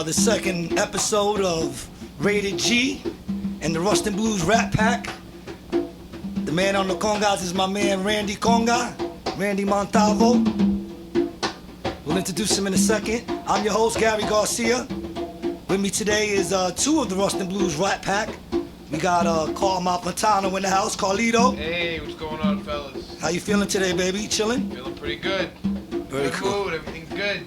the second episode of Rated G and the Rustin Bluez Rat Pack. The man on the congas is my man Randy Conga, Randy Montalvo. We'll introduce him in a second. I'm your host, Gary Garcia. With me today is two of the Rustin Bluez Rat Pack. We got Carl Malpatano in the house, Carlito. Hey, what's going on, fellas? How you feeling today, baby? Chilling? Feeling pretty good. Very good cool. Mood, everything's good.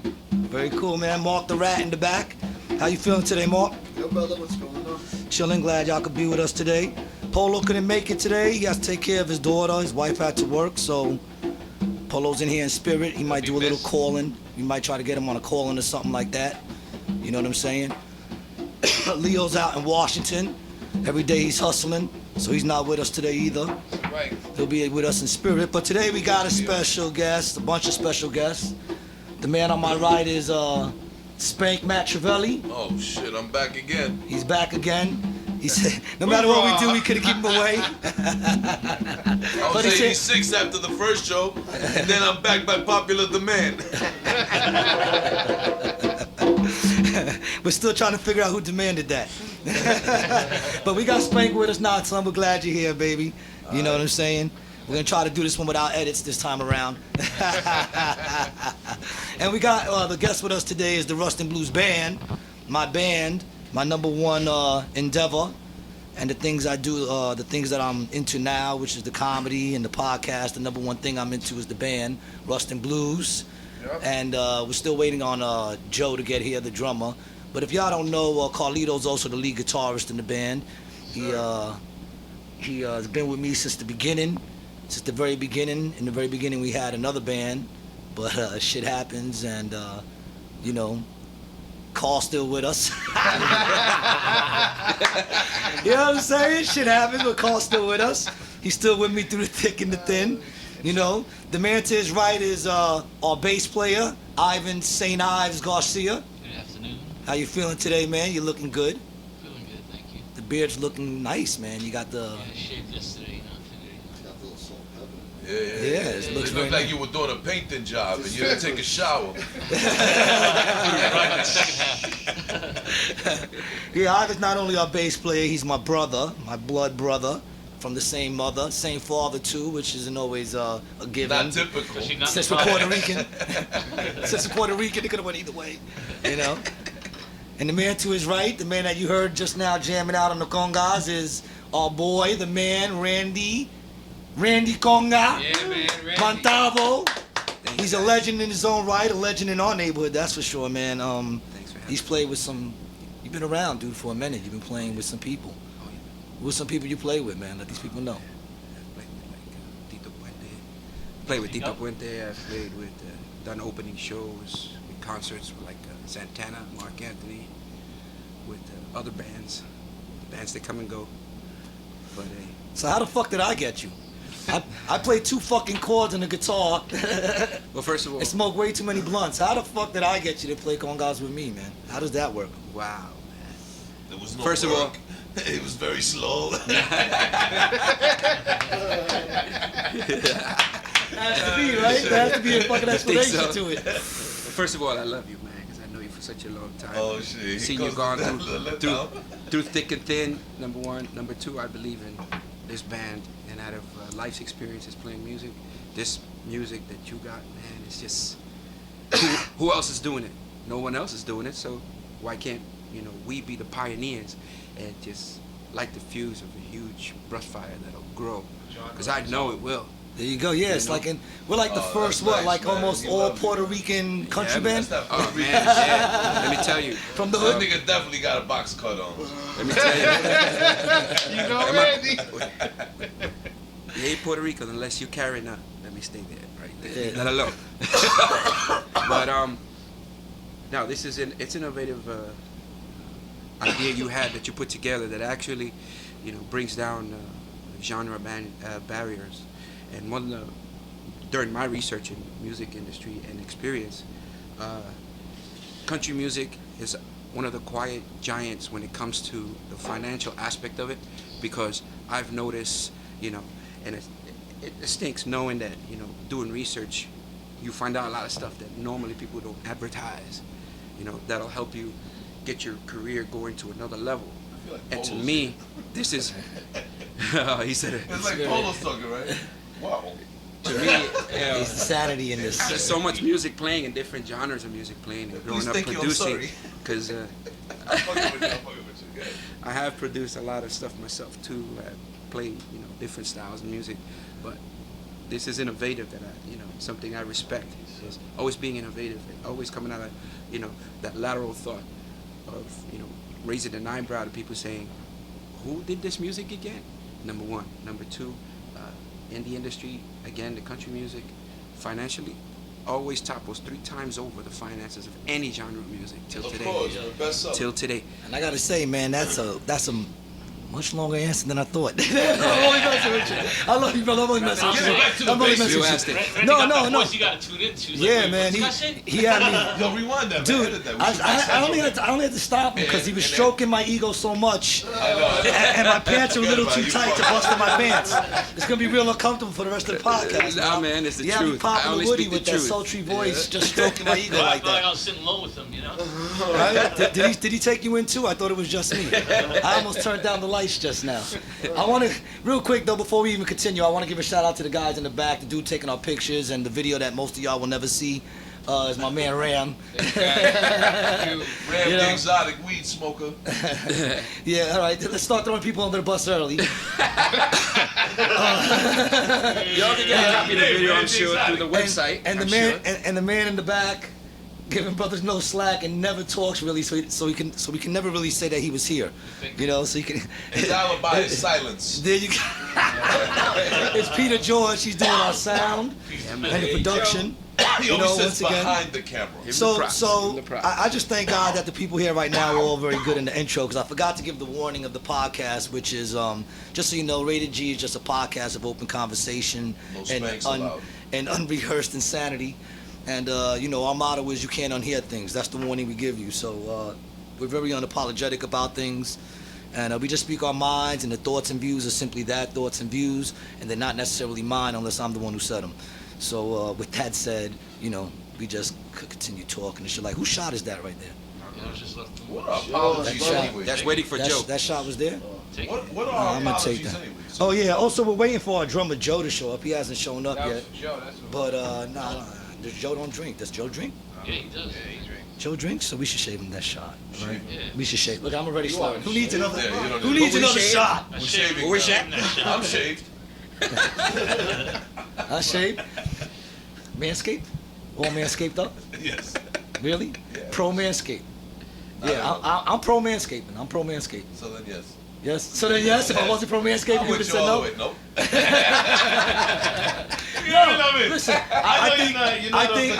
Very cool, man. Mark the Rat in the back. How you feeling today, Mark? Yo, brother, what's going on? Chilling, glad y'all could be with us today. Polo couldn't make it today. He has to take care of his daughter. His wife had to work, so Polo's in here in spirit. He might do a little calling. We might try to get him on a calling or something like that. You know what I'm saying? Leo's out in Washington. Every day he's hustling, so he's not with us today either. Right. He'll be with us in spirit. But today we got a special guest, a bunch of special guests. The man on my right is Spank Matt Travelli. Oh shit, I'm back again. He's back again. He said, no matter what we do, we couldn't keep him away. I was 86 after the first show, and then I'm back by popular demand. We're still trying to figure out who demanded that. But we got Spank with us now, son. We're glad you're here, baby. You know what I'm saying? We're going to try to do this one without edits this time around. And we got the guest with us today is the Rustin Bluez Band, my number one endeavor, and the things I do, the things that I'm into now, which is the comedy and the podcast. The number one thing I'm into is the band, Rustin Bluez. Yep. And we're still waiting on Joe to get here, the drummer. But if y'all don't know, Carlito's also the lead guitarist in the band. He has been with me since the beginning, since the very beginning. In the very beginning, we had another band, but shit happens, and you know, Carl's still with us. You know what I'm saying? Shit happens, but Carl's still with us. He's still with me through the thick and the thin. You know, the man to his right is our bass player, Ivan St. Ives Garcia. Good afternoon. How you feeling today, man? You looking good? Feeling good, thank you. The beard's looking nice, man. You got the... Yeah, I shaved yesterday, you know, today. Got a little salt and pepper. Yeah, it looks it very looked like nice. you were doing a painting job and you had to take a shower. Right in the second half. Yeah, Ivan's not only our bass player, he's my brother, my blood brother, from the same mother, same father too, which isn't always a given. Not typical. Especially not Since the we're Friday. Puerto Rican, since we're Puerto Rican, it could have went either way, you know. And the man to his right, the man that you heard just now jamming out on the congas, is our boy, the man Randy Conga Yeah, man. Randy. Montalvo. He's a legend in his own right, a legend in our neighborhood, that's for sure, man. Thanks for having He's played with some. You've been around, dude, for a minute. You've been playing with some people. me. Oh, yeah. Who's some people you play with, man? Let these people know. I've played with like Tito Puente. Played with Tito Puente. I've played with, done opening shows, with concerts with like Santana, Mark Anthony, with other bands, the bands that come and go. But So how the fuck did I get you? I played 2 fucking chords on the guitar well, first of all, and smoked way too many blunts. How the fuck did I get you to play congas with me, man? How does that work? wow, There was no First of all- work. It was very slow. Has to be, right? There has to be a fucking explanation so. to it. First of all, I love you, man, because I know you for such a long time. Oh shit. Seen you gone through thick and thin, number one. Number two, I believe in this band, and out of life's experiences playing music, this music that you got, man, it's just, who else is doing it? No one else is doing it, so why can't, we be the pioneers and just light the fuse of a huge brush fire that'll grow? Because I know it will. There you go. Yeah, it's like we're like the Oh, first that's nice, like man. almost He all loves Puerto you. Rican country Yeah, band. That's not Oh Puerto man, Rican. yeah. Let me tell you. From the That hood. nigga definitely got a box cut on. Let me tell you. You know, Randy. You ain't Puerto Rican unless you carry none. Let me stay there, right there. Yeah. Let alone. But now this is it's innovative idea you had that you put together that actually, brings down genre barriers. And one of the, during my research in music industry and experience, country music is one of the quiet giants when it comes to the financial aspect of it, because I've noticed, and it stinks knowing that, doing research, you find out a lot of stuff that normally people don't advertise, that'll help you, get your career going to another level. I feel like And to Polo's me, here. this is. He said it. It's like Polo's talking, right? Wow. To me, It's sanity in this. there's so much music playing and different genres of music playing and growing Please up thank you, I'm producing. sorry. Because I'm fucking with you, I'm fucking with you. Go ahead. I have produced a lot of stuff myself too. I played, different styles of music, but this is innovative that something I respect. Is always being innovative, and always coming out of, that lateral thought of, raising an eyebrow to people saying, who did this music again? Number one. Number two, in the industry, again, the country music, financially, always topples 3 times over the finances of any genre of music till Of today. course, the best seller. Till today. And I gotta say, man, that's a much longer answer than I thought. I'm only messing with you. I love you, brother. I'm only messing with you. Get back to the I'm only basics. messing You with asked you. it. No. You gotta tune into. Yeah, man. He had me. Yo, rewind that, man. Dude, Edit that. We I should only had to stop him because he was And- stroking my ego so much, I know. and my pants are a little too Forget about tight to it. bust in my pants. It's gonna be real uncomfortable for the rest of the podcast. Nah, man, it's the You had me truth. I popping only the woody speak the with that truth. sultry voice, just stroking my ego I like feel like I that. was sitting low with him, Right? Did he take you in too? I thought it was just me. I almost turned down the lights just now. I want to, real quick though, before we even continue, I want to give a shout out to the guys in the back, the dude taking our pictures, and the video that most of y'all will never see is my man Ram. Ram, You know? the exotic weed smoker. Yeah, all right, let's start throwing people under the bus early. Y'all can get a copy of the video, I'm sure, through the website. And the I'm man sure. and the man in the back giving brothers no slack and never talks really, so we can never really say that he was here, so you can. His alibi is silence. There you go. It's Peter George. He's doing our sound and the production. He You know, always once sits again. behind the camera. Give him the So props, give him the props. I just thank God that the people here right now are all very good in the intro, because I forgot to give the warning of the podcast, which is just so you know, Rated G is just a podcast of open conversation No and spanks allowed. and unrehearsed insanity. And our motto is you can't unhear things. That's the warning we give you. So we're very unapologetic about things, and we just speak our minds, and the thoughts and views are simply that, thoughts and views, and they're not necessarily mine unless I'm the one who said them. So with that said, we just could continue talking and shit. Like, whose shot is that right there? You know, just left What are apologies That's right. anyway? That's waiting for Joe. That shot was there? Take What are I'm gonna take apologies that. anyway? Oh yeah. Also, we're waiting for our drummer Joe to show up. He hasn't shown up That was yet. for Joe. That's what. But nah, Joe don't drink. Does Joe drink? Yeah, he does. Yeah, he drinks. Joe drinks, so we should shave him that shot. Right? Yeah. We should shave. Look, I'm already slurring. Who needs another? Yeah, you don't Who need- needs But we another shave. shot? I We're shaved shaving We're now. shaving that shit. I'm shaved. I shave. Manscaped? All Manscaped up? Yes. Really? Yeah. Pro Manscaped. Yeah, I'm pro Manscaping. I'm pro Manscaping. So then yes. Yes. So then yes, if I wasn't pro Manscaping, I'm you would with have you said all no. the way. Nope. Listen, I know you're not off the game.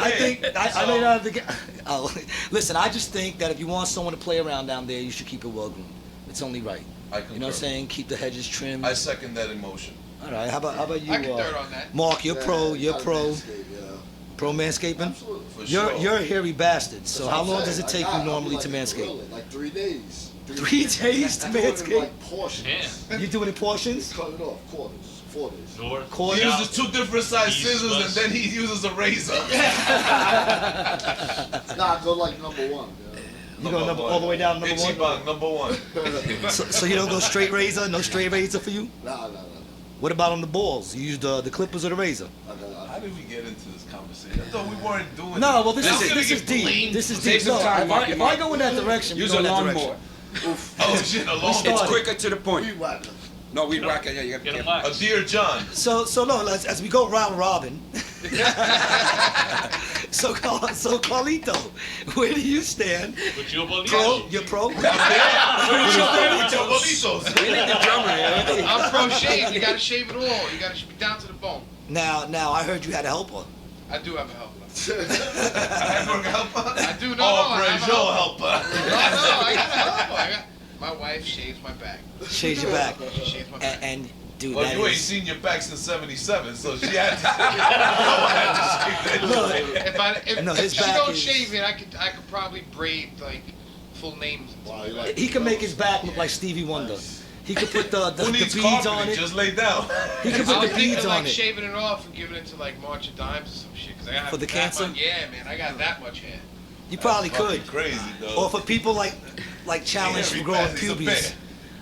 I know you're not off the game. Oh, listen, I just think that if you want someone to play around down there, you should keep it well groomed. It's only right. I You know what I'm saying? Keep the hedges trimmed. I second that emotion. All right. How about you, I can third on that. Mark? You're pro. You're pro. Yeah. Pro Manscaping. Absolutely. For You're sure. a hairy bastard. So how That's what long I'm does it saying. take Like, you normally I'm to like manscape? grilling, like 3 days. 3 days to I do it in, manscape? like portions. Yeah. You doing it portions? Cut it off, quarters, 4 days. North. Quarters? He uses 2 different size East, scissors and west. then he uses a razor. Nah, I go like number 1. Yeah. You go number all the way down to number Itchy one. bang, number 1. So you don't go straight razor? No straight razor for you? Nah. What about on the balls? You use the clippers or the razor? How did we get into this conversation? I thought we weren't doing No, well this This is gonna get deep. blamed. This is Take deep. some No, time, if Marky I Mark. go in that direction, we Use go a in that lawnmower. direction. Oh shit, a long It's started. quicker to the point. We whack them. No, we rock it. Yeah, you got to Get be him careful. A waxed. Dear John. So no, as we go round robin. so Carlito, where do you stand? But you're bonito. Pro? You're pro? Bonitos. We need the drummer. Yeah. I'm pro shave. You gotta shave it all. You gotta be down to the bone. Now I heard you had a helper. I do have a helper. Hamburger helper. I do. No, Oh, I have a Peugeot helper. helper. No, I got a helper. My wife shaves my back. Shades your back. She shaves my back. And dude, Well, that you ain't is. seen your back since '77, so she had to. I had to shave that Look, shit. No, If his she back don't is- shave it, I could probably braid like full names. Wow, you like He can make his back look like Stevie Wonder. He could put the Who needs beads on carpeting? it. Just lay down. He could I put was the thinking beads of on like it. shaving it off and giving it to like March of Dimes or some shit. Cause I got For the that cancer? much- yeah, man, I got that much hair. You probably That's could. fucking crazy, though. Or for people like challenged Every from growing man is a pubes. man.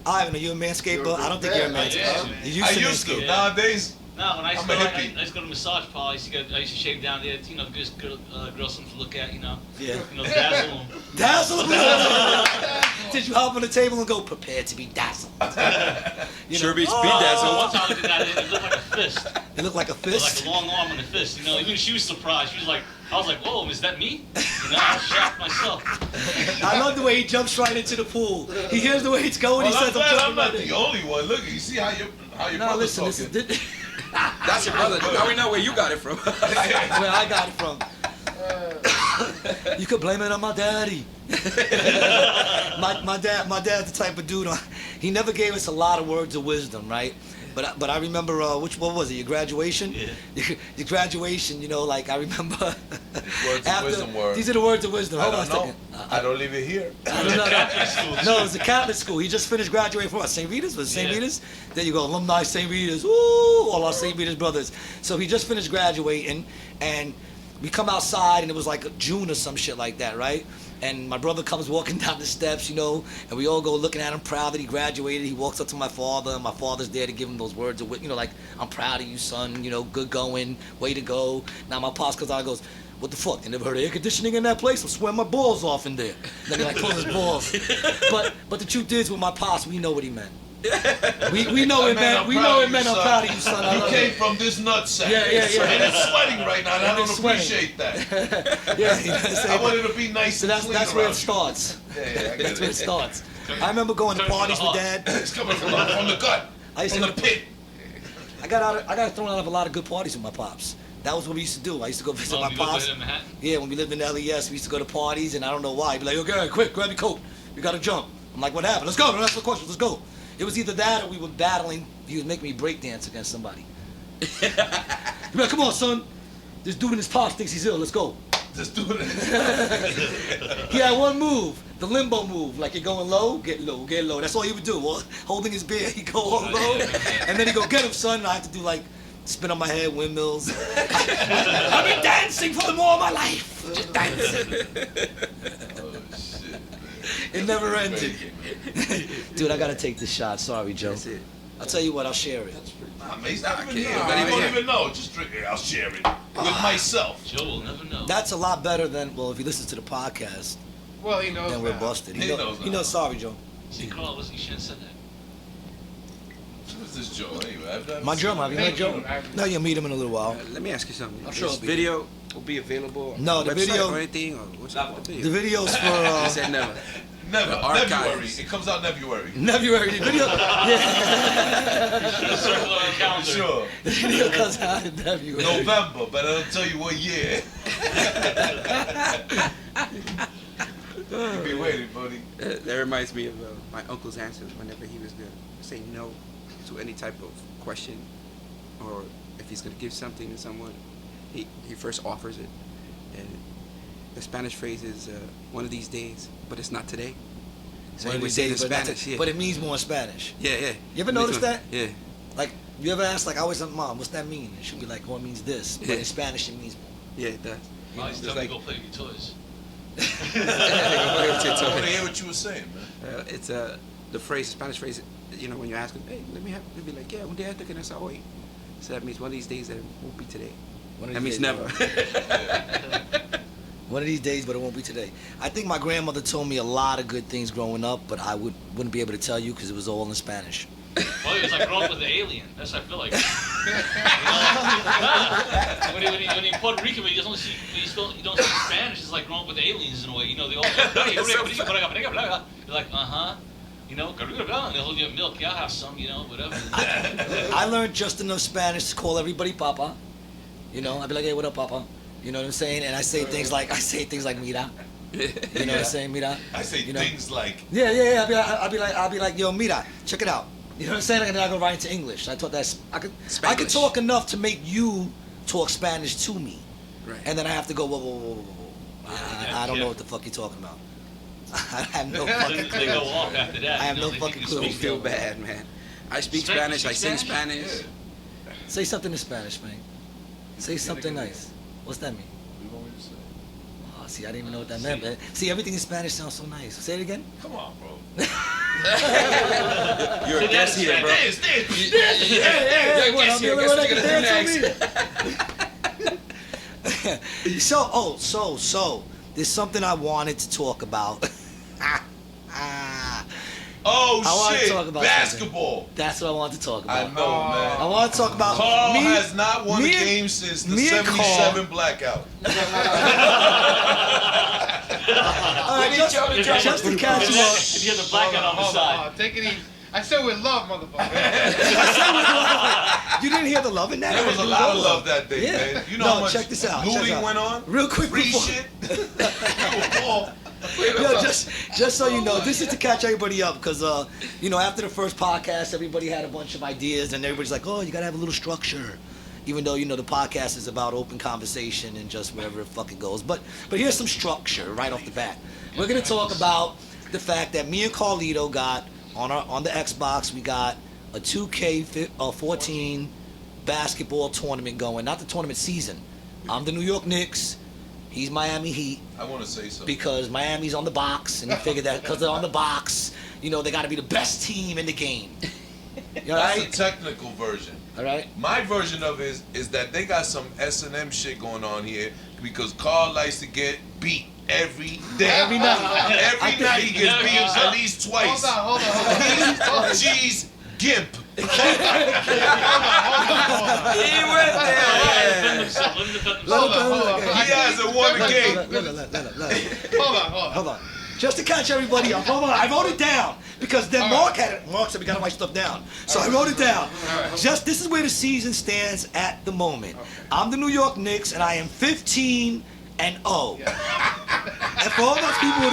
I don't know, you a manscaper? I don't think you're a manscaper. Yeah. You I used to used to. manscape. Nowadays, No, when I used, I'm to a go, hippie. I used to go to massage parlor. I used to shave down there. You know, just girls something to look at. You know, Yeah. dazzle them. Dazzled? Did you hop on the table and go, prepared to be dazzled? You Sure know? beats So dazzle. one time I did that. It looked like a fist. It looked like a It was fist? like a long arm and a fist. You know, even she was surprised. She was like, I was like, whoa, is that me? You know, I was shocked myself. I love the way he jumps right into the pool. He hears the way it's going, well, he I'm says, glad I'm jumping not right in. the only one. Look, you see how your No, brother's listen, talking. this is That's your brother. Now we know where you got it from. where I got it from. You could blame it on my daddy. my dad's the type of dude. He never gave us a lot of words of wisdom, right? But I remember what was it? Your graduation? Yeah. Your graduation. You know, like I remember. Words of wisdom were. These are the words of wisdom. I Hold on a don't know. second. I don't leave it here. I don't know. Catholic school. No, it was a Catholic school. He just finished graduating from what, St. Rita's? Was it St. Yeah. Rita's? There you go, alumni St. Rita's. Woo! All our St. Rita's brothers. So he just finished graduating, and we come outside, and it was like June or some shit like that, right? And my brother comes walking down the steps, you know, and we all go looking at him, proud that he graduated. He walks up to my father, and my father's there to give him those words of, you know, like, I'm proud of you, son, you know, good going, way to go. Now my pops comes out and goes, what the fuck? You never heard of air conditioning in that place? I'm sweating my balls off in there. Then he like pulls his balls. But the truth is, with my pops, we know what he meant. We know it meant. We know it meant. I'm proud of you, son. I You love came you. from this nutsack. Yeah. And it's sweating right now, and I And don't it's sweating. appreciate that. Yeah, you know what I'm I saying? wanted to be nice So and clean that's where it around starts. you. Yeah, I That's get where it it. starts. I remember going to parties with Dad. It's coming from the gut, I used from to the pit. I got thrown out of a lot of good parties with my pops. That was what we used to do. I used to go visit my You go pops. to Manhattan? Yeah, when we lived in LES, we used to go to parties, and I don't know why. He'd be like, "Yo, Gary, quick, grab your coat. We gotta jump." I'm like, "What happened? Let's go. Don't ask no questions. Let's go." It was either that or we were battling. He was making me break dance against somebody. He'd be like, "Come on, son. This dude in his pops thinks he's ill. Let's go." Just do it. He had one move, the limbo move. Like you're going low, get low, get low. That's all he would do. Well, holding his beer, he'd go all low, and then he'd go, "Get him, son." And I had to do like spin on my head, windmills. I've been dancing for more of my life. Just dancing. Oh, shit, man. It never ended. Dude, I gotta take this shot. Sorry, Joe. That's it. I'll tell you what, I'll share it. Nah, man, he's not even, can't. nah, Not he even won't yet. even know. Just drink it. I'll share it with myself. Joe will never know. That's a lot better than, well, if you listen to the podcast, Well, he knows then we're now. busted. He knows He now. knows, sorry, Joe. See, Carl, listen, you shouldn't have said that. Who's this Joe anyway? I've never My seen Joe, have you him. met Joe? No, you'll meet him in a little while. Let me ask you something. I'm sure This it'll be- video will be available on No, the the website video- or anything? Or what's up with the The video? video's for, I said never. Never. The archives. February. It comes out February. February. The video, yeah. Circle on the calendar. Sure. The video comes out in February. November, but I don't tell you what year. You be waiting, buddy. That reminds me of my uncle's answers whenever he was going to say no to any type of question, or if he's going to give something to someone, he first offers it. And the Spanish phrase is one of these days, but it's not today. So One he of would these say it in days, but, Spanish. Yeah. but it means more in Spanish. Yeah. You ever notice that? Yeah. Like, you ever ask, like, I always ask Mom, what's that mean? And she'll be like, oh, it means this. But Yeah. in Spanish, it means more. Yeah, it does. Oh, he's It's telling me like- to go play with your toys. I want to hear what you were saying, man. It's the phrase, Spanish phrase. You know, when you ask them, hey, let me have, they'll be like, yeah, un día te que nasa hoy. So that means one of these days that it won't be today. One of That these means days, never. One of these days, but it won't be today. I think my grandmother told me a lot of good things growing up, but I wouldn't be able to tell you because it was all in Spanish. Well, he was like growing up with an alien. That's what I feel like. You know? When he Puerto Rican, when you don't speak Spanish, it's like growing up with aliens in a way. You know, they all you're like, you know, and they'll hold you a milk. Yeah, I'll have some, you know, whatever. I learned just enough Spanish to call everybody Papa. You know, I'd be like, hey, what up, Papa? You know what I'm saying? And I say things like mira. You know what I'm saying, mira? I say You know? things like, Yeah. I'll be like, yo, mira, check it out. You know what I'm saying? And then I go right into English. I taught that. I could Spanglish. talk enough to make you talk Spanish to me, Right. and then I have to go whoa. I don't know what the fuck you're talking about. I have no fucking They go clue. off after that. I have you know, no they think fucking you clue. I speak- feel bad, man. I speak Spanish. I sing Spanish. Say something in Spanish, man. Say something nice. What's that mean? what do you want me to say? Oh, see, I didn't even know what that meant, man. See, everything in Spanish sounds so nice. Say it again. Come on, bro. You're a guest here, bro. Dance. Hey, what, I'm the only one that can dance on me? So, there's something I wanted to talk about. Oh, I wanna shit. talk about Basketball. That's what I wanted to talk I about. know, man. I want to talk about Carl me. has not won a me and- game since the me and 77 blackout. All right, just to catch you up. If you have the blackout on the side. Take it easy. I said with love, motherfucker. You didn't hear the love in that? There was a lot of love that day, Yeah. man. You know No, how much check this out, check this looting out. went on? Real quick Free before- shit. Yo, just so you know, this is to catch everybody up because, after the first podcast, everybody had a bunch of ideas and everybody's like, oh, you got to have a little structure. Even though, the podcast is about open conversation and just wherever it fucking goes. But here's some structure right off the bat. We're going to talk about the fact that me and Carlito got, on the Xbox, we got a 2K14 basketball tournament going. Not the tournament season. I'm the New York Knicks. He's Miami Heat. I want to say something. Because Miami's on the box, and he figured that because they're on the box, they got to be the best team in the game. You all That's right? the technical version. All right. My version of it is that they got some S&M shit going on here because Carl likes to get beat every day. Every night. Every night he gets beat at least twice. Hold on. Jeez, gimp. He went there. Hold on. He hasn't won a game. Hold on. Just to catch everybody up. Hold on. I wrote it down because then Mark had it. Mark said we got to write stuff down. So I wrote it down. Just this is where the season stands at the moment. I'm the New York Knicks and I am 15-0. And for all those people who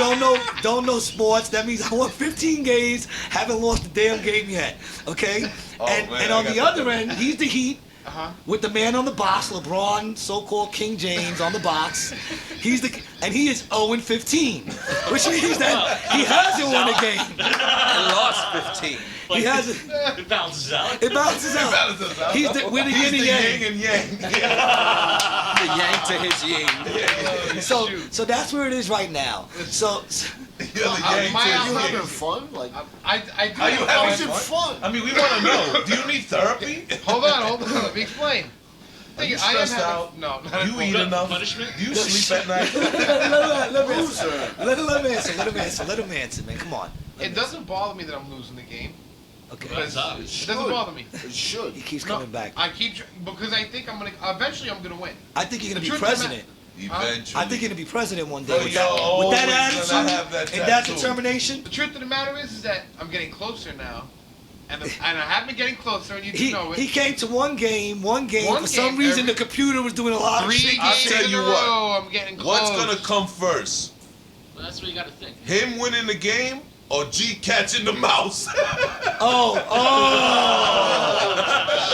don't know sports, that means I won 15 games, haven't lost a damn game yet. Okay? And on the other end, he's the Heat. With the man on the box, LeBron, so-called King James on the box. He is 0-15, which means that he hasn't won a game. I lost 15. He hasn't. It balances out. It balances out. We're the yin and yang. and yang. The yang to his yin. So that's where it is right now. So You're the yang Are to you his having yang. fun? Like, I do. Are you how having is it fun? I mean, we want to know. Do you need therapy? Hold on. Let me explain. Are you I am stressed out? No. You eat enough? Punishment? Do you sleep at night? let him answer, man. Come on. It doesn't bother me that I'm losing the game. Okay. That's obvious. It doesn't bother me. It should. He keeps No, coming back. I keep because I think eventually I'm gonna win. I think you're gonna The be truth of the president. Eventually. I think you're gonna be president one day Bro, with you're that always gonna attitude have that and that tattoo. determination. The truth of the matter is that I'm getting closer now, and I have been getting closer, and you do know it. He came to one game. One For some game, reason, every- the computer was doing a lot of 3 shit. I'll games tell in you a what. row. I'm getting close. What's gonna come first? Well, that's what you got to think. Him winning the game or G catching the mouse? Oh,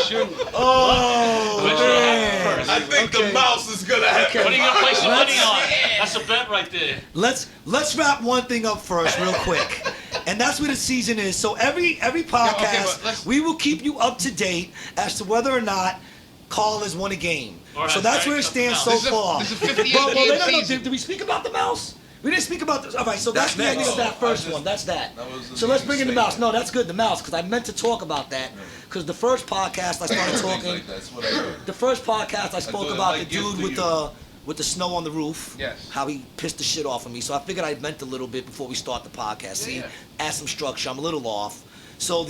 Shoot. Which will happen first? I think the mouse is gonna happen. What are you going to place your money on? That's a bet right there. Let's wrap one thing up first, real quick, and that's where the season is. So every podcast, but let's- we will keep you up to date as to whether or not Carl has won a game. All right, So that's all where it right, stands no. so This is a- far. this is a 58 Well, game no, season. did we speak about the mouse? We didn't speak about this. All right, so that's the That's ending of next. that first I just- one. That's that. that was the So let's bring in the mistake. mouse. No, that's good, the mouse, because I meant to talk about that. Because the first podcast I started Things talking. like that's what I heard. The first podcast I spoke thought it about might the give dude to with you. the snow on the roof. Yes. How he pissed the shit off of me. So I figured I meant a little bit before we start the podcast. See, yeah. add some structure. I'm a little off. So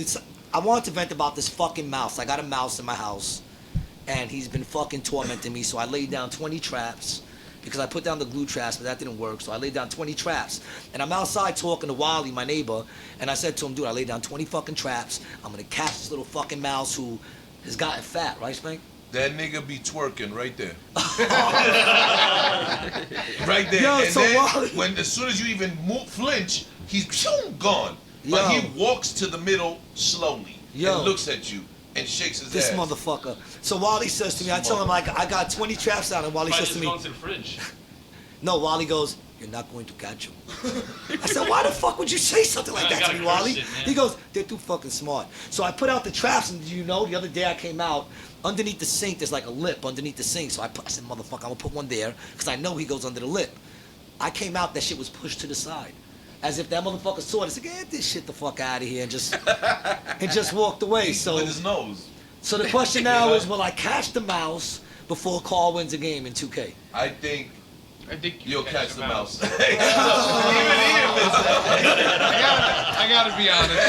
I wanted to vent about this fucking mouse. I got a mouse in my house, and he's been fucking tormenting me. So I laid down 20 traps. Because I put down the glue traps, but that didn't work. So I laid down 20 traps. And I'm outside talking to Wally, my neighbor, and I said to him, dude, I laid down 20 fucking traps. I'm gonna catch this little fucking mouse who has gotten fat, right, Spank? That nigga be twerking right there. Right there. Yo, and so then Wally- as soon as you even flinch, he's gone. But Yo. he walks to the middle slowly Yo. and looks at you and shakes his This ass. motherfucker. So Wally says to me, I tell him, like, I got 20 traps out, and Wally Probably says to just me, going to the fridge. no, Wally goes, you're not going to catch him. I said, why the fuck would you say something like I that to gotta me, Wally? curse it, man. He goes, they're too fucking smart. So I put out the traps, and you know, the other day I came out, underneath the sink, there's like a lip underneath the sink. So I said, motherfucker, I'm gonna put one there, because I know he goes under the lip. I came out, that shit was pushed to the side. As if that motherfucker saw it and said, get this shit the fuck out of here, and just walked away. So with his nose. So the question now is, will I catch the mouse before Carl wins a game in 2K? I think you'll catch the mouse. I gotta be honest.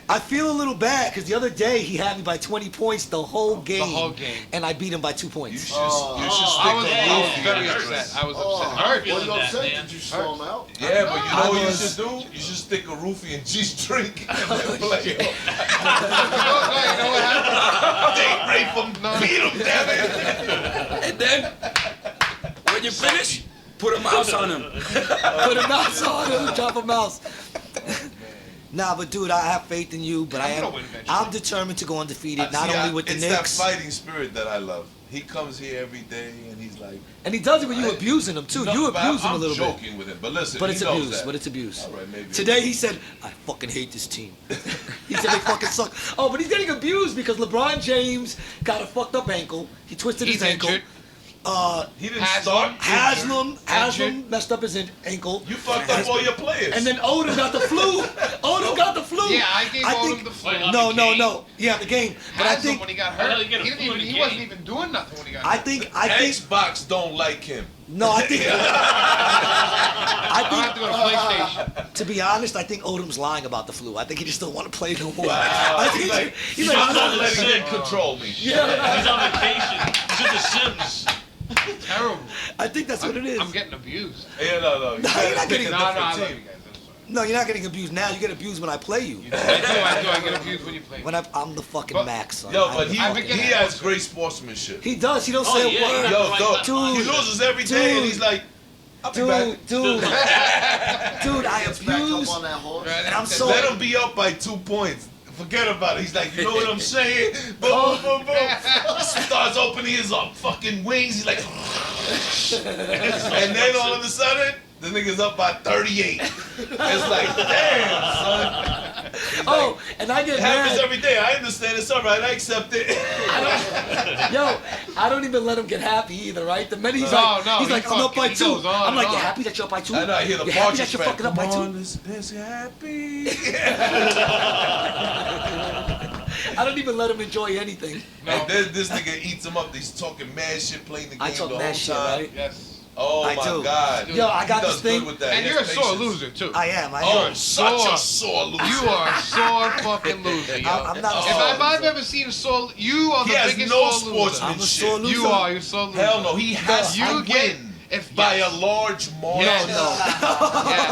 I feel a little bad because the other day he had me by 20 points the whole game. The whole game. And I beat him by 2 You points. should I was very upset. I was upset. Well, feeling you that, upset? man. Did you slow him out? Yeah, but you know what you was- should do? You should stick a roofie in G's drink and then play him. You know what happened? Date rape him, beat him, damn it. And then, when you finish, put a mouse on him. Put a mouse on him, drop a mouse. Nah, but dude, I have faith in you, but I'm determined to go undefeated, not only with the it's Knicks. that fighting spirit that I love. He comes here every day and he's like, And he does it when you abusing him too. no, You but abuse him a I'm little bit. joking with him, but listen, But he it's knows abuse. that. But it's abuse. All right, maybe. Today he said, I fucking hate this team. He said they fucking suck. Oh, but he's getting abused because LeBron James got a fucked up ankle. He twisted his ankle. Injured. He didn't start. Haslam messed up his ankle. You fucked up all your players. And then Odom got the flu. Odom got the flu. Yeah, I gave Odom think, the flu. Wait, No. Yeah, the game. But I Haslam, think when he got How hurt, did he get a flu in the he wasn't game? even doing nothing when he got hurt. I think Xbox don't like him. no, I think I don't have to go to PlayStation. to be honest, I think Odom's lying about the flu. I think he just don't want to play no more. Wow. I think He's like, not I'm letting sick. him control me. He's on vacation. He's with the Sims. Terrible. I think that's what it is. I'm getting abused. Yeah, no. You No, gotta you're not pick getting- a No, I different love team. you guys. I'm sorry. No, you're not getting abused now. You get abused when I play you. I get abused when you play. When I'm the fucking But- max. Son. Yo, I'm but the he fucking forget- max. has great sportsmanship. He does. He don't Oh, say yeah, a word. yeah. Yo, Right, dog, right, dude. he loses every day and he's like, I'll be back. Dude, I Gets back up abuse. on that horse. Right, And I'm so. Let him be up by 2 points. Forget about it. He's like, you know what I'm saying? Boom, boom, boom. Starts opening his fucking wings. He's like, and then all of a sudden, the nigga's up by 38. It's like, damn, son. Oh, and I get It happens mad. every day. I understand. It's all right. I accept it. Yo, I don't even let him get happy either, right? The minute he's No, like, no, he's he like, I'm up by he 2. goes on I'm like, and you on. happy that you're up by 2? I know. I hear the You happy Partridge that you're Family. fucking up by 2? Let's happy. I don't even let him enjoy anything. And then this nigga eats him up. He's talking mad shit, playing the game I the talk whole mad shit, time. right? Yes. Oh I my do. God. Yo, I got He this does thing. good with that. And He you're a has sore patience. loser too. I am. Oh, You're such sore. a sore loser. You are a sore fucking loser, yo. I'm not a If sore I've loser. ever seen a sore, you are He the has biggest no sore loser. I'm a sportsmanship. sore loser. You are. You're sore loser. Hell no. He has You to get win if by yes. a large margin. Yes. No. Yes.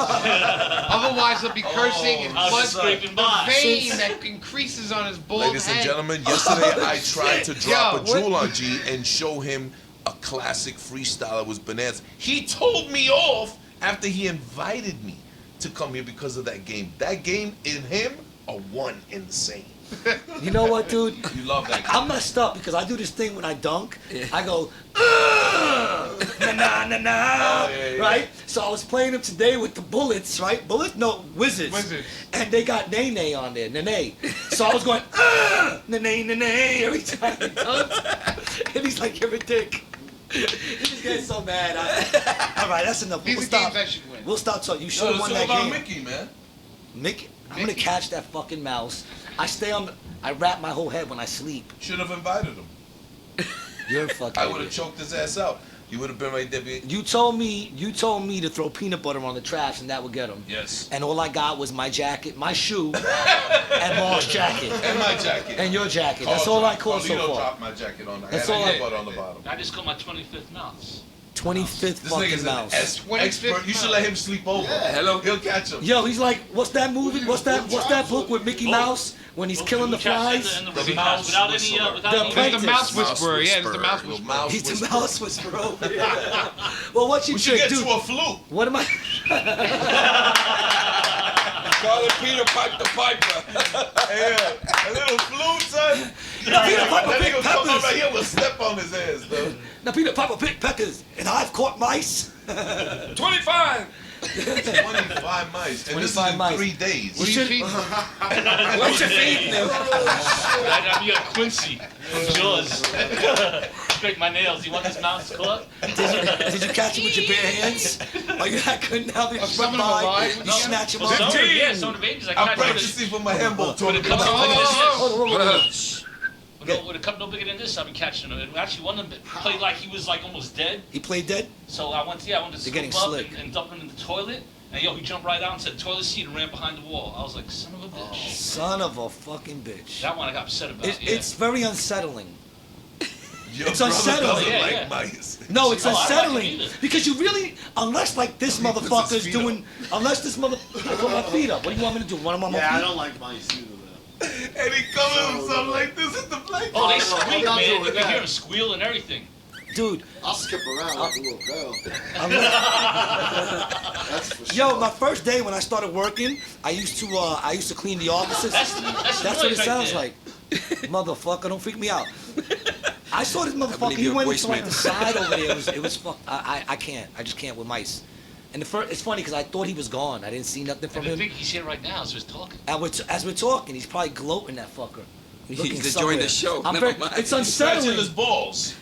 Otherwise, he'll be cursing and I was blood. just scraping The by. vein that increases on his bald Ladies and head. gentlemen, yesterday I tried to drop Yo, a jewel on G and show him a classic freestyle. It was bananas. He told me off after he invited me to come here because of that game. That game and him are one and the same. You know what, dude? You love that game. I'm messed up because I do this thing when I dunk. I go, na na na na, yeah. right? So I was playing them today with the Bullets, right? Bullets? No, Wizards. Wizards. And they got Nene on there, Nene. So I was going, Nene, Nene, every time he dunks. And he's like, you're a dick. He's getting so mad. All right, that's enough. These We'll are stop. games I should win. We'll stop talking. You should No, have it's won all that about game. Mickey, man. Mickey, I'm gonna Mickey. catch that fucking mouse. I wrap my whole head when I sleep. Should have invited him. You're a fucking I would have idiot. choked his ass out. He would have been right there. You told me to throw peanut butter on the trash and that would get him. Yes. And all I got was my jacket, my shoe, and Mark's jacket. And my jacket. And your jacket. That's all I caught so Carlito far. dropped my jacket on. I That's had all a I- butter on the bottom. I just got my 25th mouse. 25th This fucking nigga's an mouse. expert. You should let him sleep over. Yeah. Hello? He'll catch him. Yo, he's like, what's that movie? What's that book with Mickey Mouse when he's killing the flies? And the The mouse mouse without any, whisperer. without The any. It's apprentice. the mouse whisperer. Yeah, it's the mouse Little whisperer. mouse He's the whisperer. mouse whisperer. Well, what you We should trick, get dude? you a flute. What am I? Call it Peter Pipe the Piper. Yeah, a little flute, son. Peter Piper That picked nigga come peppers. up right here, we'll step on his ass, though. Now Peter Piper picked peckers, and I've caught mice. 25. 25 mice. And this is 25 in mice. 3 days. What do you think? What's your feet now? You got Quincy from Jaws. scrape my nails. You want this mouse caught? Did you catch it with your bare hands? Or you couldn't help it? some of them are alive. You snatch him Well, off. some of the, yeah, some of the babies I I'm catch with practicing for my handball with a tournament. cup no bigger than this. Hold on. With a cup no bigger than this, I've been catching them. And actually, one of them played like he was like almost dead. He played dead? So I went to They're scoop getting up slick. and dump him in the toilet. And he jumped right out and said toilet seat and ran behind the wall. I was like, son of a bitch. Son of a fucking bitch. That one I got upset about. It's very unsettling. Your It's brother unsettling. doesn't Yeah, like yeah. mice. No, it's Oh, I like unsettling. it either. Because you really, unless like this He puts his motherfucker's feet doing, unless this motherfucker, put my feet up. What do you want me to do? One of my Yeah, I feet? don't like mice either. And he comes with something like this at the black. Oh, they I'm squeak, not man. doing You can that. hear them squeal and everything. Dude, I'll skip around like a little girl. That's for sure. yo, my first day when I started working, I used to clean the offices. That's That's what it noise right sounds there. like. Motherfucker, don't freak me out. I saw this motherfucker. believe He you're a went into like voicemail. the side over there. It was fuck. I can't. I just can't with mice. And it's funny because I thought he was gone. I didn't see nothing from And I him. think he's here right now as we're talking. And as we're talking, he's probably gloating that fucker. Looking He's enjoying the somewhere. show. I'm Never very- mind. It's Scratching his unsettling. balls.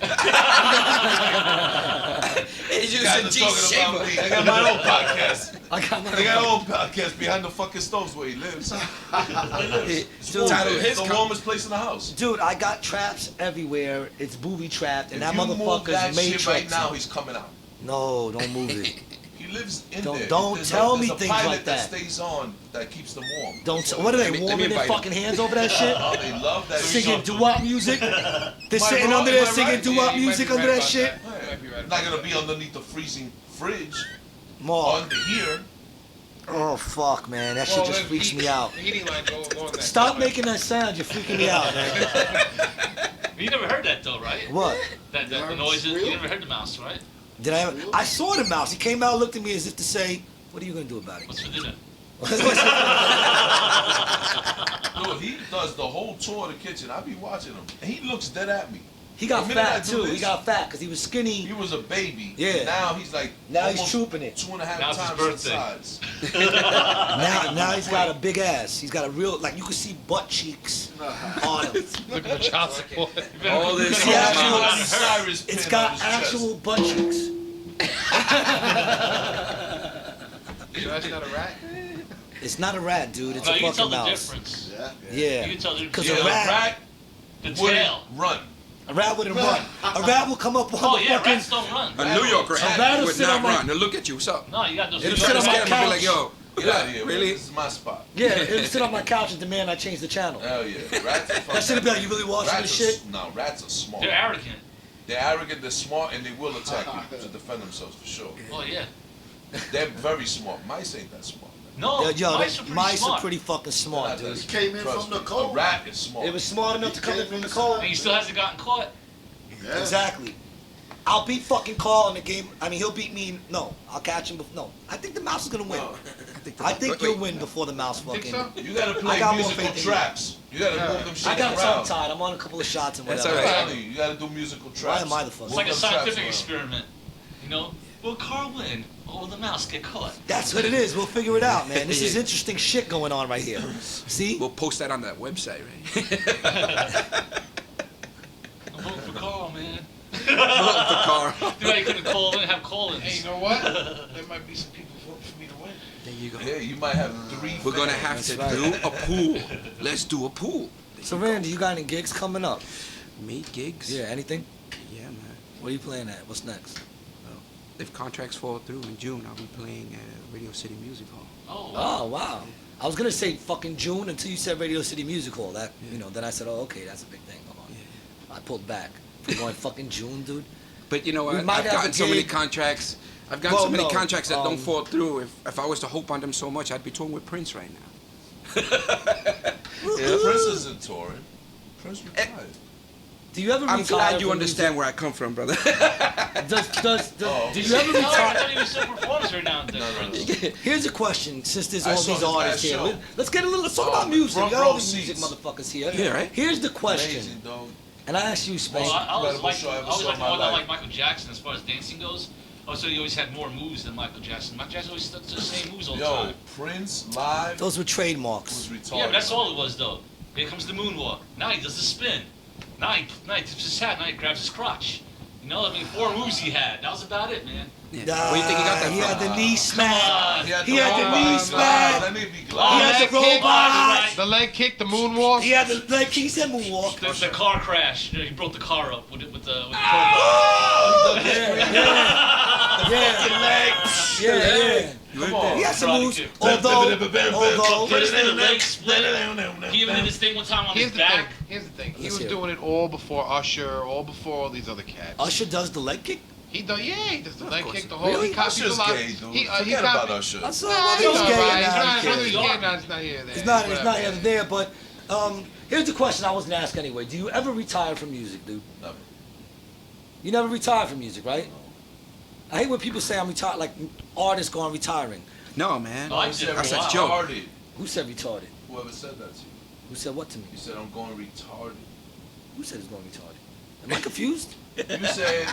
He's You guys using are talking about me. I got my own podcast. I got I got my own podcast behind the fucking stoves where he lives. It's Dude, the warmest place in the house. Dude, I got traps everywhere. It's booby trapped, and If that you move that motherfucker's shit matrix. right now, he's coming out. No, don't move it. He lives in Don't- there. don't There's tell me there's a things pilot like that. stays on that keeps them warm. Don't. What are they Let me warming their invite him. fucking hands over that shit? Oh, they love that Singing shit. doo-wop music. They're sitting wrong? under there Am I singing right? doo-wop you might music be under right that about shit. that. You might be right Not about gonna be underneath the freezing fridge Mark. under here. Oh fuck, man, that shit Well, just the freaks heat- me out. The heating line go along that. Stop making that sound. You're freaking me out, man. You never heard that though, right? What? That the Mouse noises. You squeal? never heard the mouse, right? Did I? I saw the mouse. He came out, looked at me as if to say, "What are you gonna do about it?" What's for dinner? Dude, he does the whole tour of the kitchen. I be watching him. And he looks dead at me. He got The minute I fat do too. this- He got fat because he was skinny. He was a baby. Yeah. And now he's like Now he's almost trooping it. 2.5 Now it's his times his birthday. size. Now he's got a big ass. He's got a real like you can see butt cheeks on him. Look at the child support. All this See, actual- Miley Cyrus It's pin got on his chest. actual butt cheeks. So that's not a rat? It's not a rat, dude. It's No, a you can tell fucking the mouse. difference. Yeah. Yeah. You can tell the Because difference. a Yeah, rat, The wouldn't tail. run. a rat wouldn't run. A rat will come up on Oh the yeah, fucking. rats don't run. A New York rat rat'll would sit not on my- run. They'll look at you. What's up? No, you got those. It'll you sit got on those my Scared and be couch. like, yo, Get out of here. Really? This is my spot. Yeah, it'll sit on my couch and demand I change the channel. Hell yeah. Rats are That fucking- shit be like, you really watching Rats this are shit? No, rats are smart. They're arrogant. They're arrogant, they're smart, and they will attack you to defend themselves for sure. Oh yeah. They're very smart. Mice ain't that smart. No, Yo, mice are pretty smart. are pretty fucking smart, Not dude. that Came in Trust from the me. cold. A rat is smart. It was smart enough to come in from the cold. And he still hasn't gotten caught. Yeah. Exactly. I'll beat fucking Carl in the game. I mean, he'll beat me. No, I'll catch him. No, I think the mouse is gonna win. I think you'll win before the mouse Think fucking. so? You gotta I play got more musical faith in you. traps. You gotta move them shit I got around. tongue tied. I'm on a couple of shots and That's whatever. all right. I'm telling you, you gotta do musical traps. am I the fuck? It's like a Move them traps scientific around. experiment. You know, will Carl win or will the mouse get caught? That's what it is. We'll figure it out, man. This is interesting shit going on right here. See? We'll post that on that website, right? I'm voting for Carl, man. The car. Too bad he couldn't call in and have call-ins. Hey, you know what? There might be some people voting for me to win. There you go. Yeah, you might have 3 We're gonna fans. have That's to right. do a pool. Let's do a pool. So, Randy, you got any gigs coming up? Me gigs? Yeah, anything? Yeah, man. What are you playing at? What's next? If contracts fall through in June, I'll be playing at Radio City Music Hall. Oh, wow. Oh, wow. I was gonna say fucking June until you said Radio City Music Hall. That you know, then I said, oh, okay, that's a big thing. Hold on. Yeah. I pulled back. We're going fucking June, dude. But you know We what? might I've have gotten a so many gig. contracts. I've gotten Well, so many no, contracts that don't um, fall through. If I was to hope on them so much, I'd be touring with Prince right now. Prince isn't touring. Prince retired. Do you ever? I'm retire glad you from understand where I come from, brother. music? Oh. Do you ever No, I retire? thought he was still performing every now and then. No, no, no. Prince. Here's a question, since there's I all saw these his artists last here. show. Let's get a little. Let's talk Oh, about music. front We got row all these music seats. motherfuckers here. Yeah, right? Here's the question, Amazing, dog. and I ask you, Space. Well, I was Incredible like, show I ever I was saw like in the my one that life. like Michael Jackson as far as dancing goes. Also, he always had more moves than Michael Jackson. Michael Jackson always stuck to the same moves all the Yo, time. Prince live Those were was trademarks. retarded. Yeah, but that's all it was though. Here comes the moonwalk. Now he does the spin. Now he tips his hat. Now he grabs his crotch. You know, I mean, 4 moves he had. That was about it, man. Yeah. Where do you think he got that He from? had the knee smack. He had He had the robot. knee Nah, smack. Let me be He glad. had the leg kick. robot. The leg kick, the moonwalk. He had the like he said moonwalk. The car crash. He broke the car up with the Oh! Yeah. Come on. He had some Karate moves. kick. Although, First did a leg split. He even did this thing one time on Here's his the back. thing. Here's the thing. He Let's was hear it. doing it all before Usher, all before all these other cats. Usher does the leg kick. He does, yeah, he does the leg course. kick, the whole. Really? He copies Usher's a lot. gay, dude. He Forget about copies. Usher. I saw Nah, well, he's he's all gay. right. Now. Whether He's he's gay. gay or not, it's not here. It's not here or there. But here's the question I was gonna ask anyway. Do you ever retire from music, dude? Never. You never retire from music, right? I hate when people say I'm retired, like artists going retiring. No, man. No, I did That's for a a while. joke. Retarded. Who said retarded? Whoever said that to you. Who said what to me? You said I'm going retarded. Who said it's going retarded? Am I confused? You said,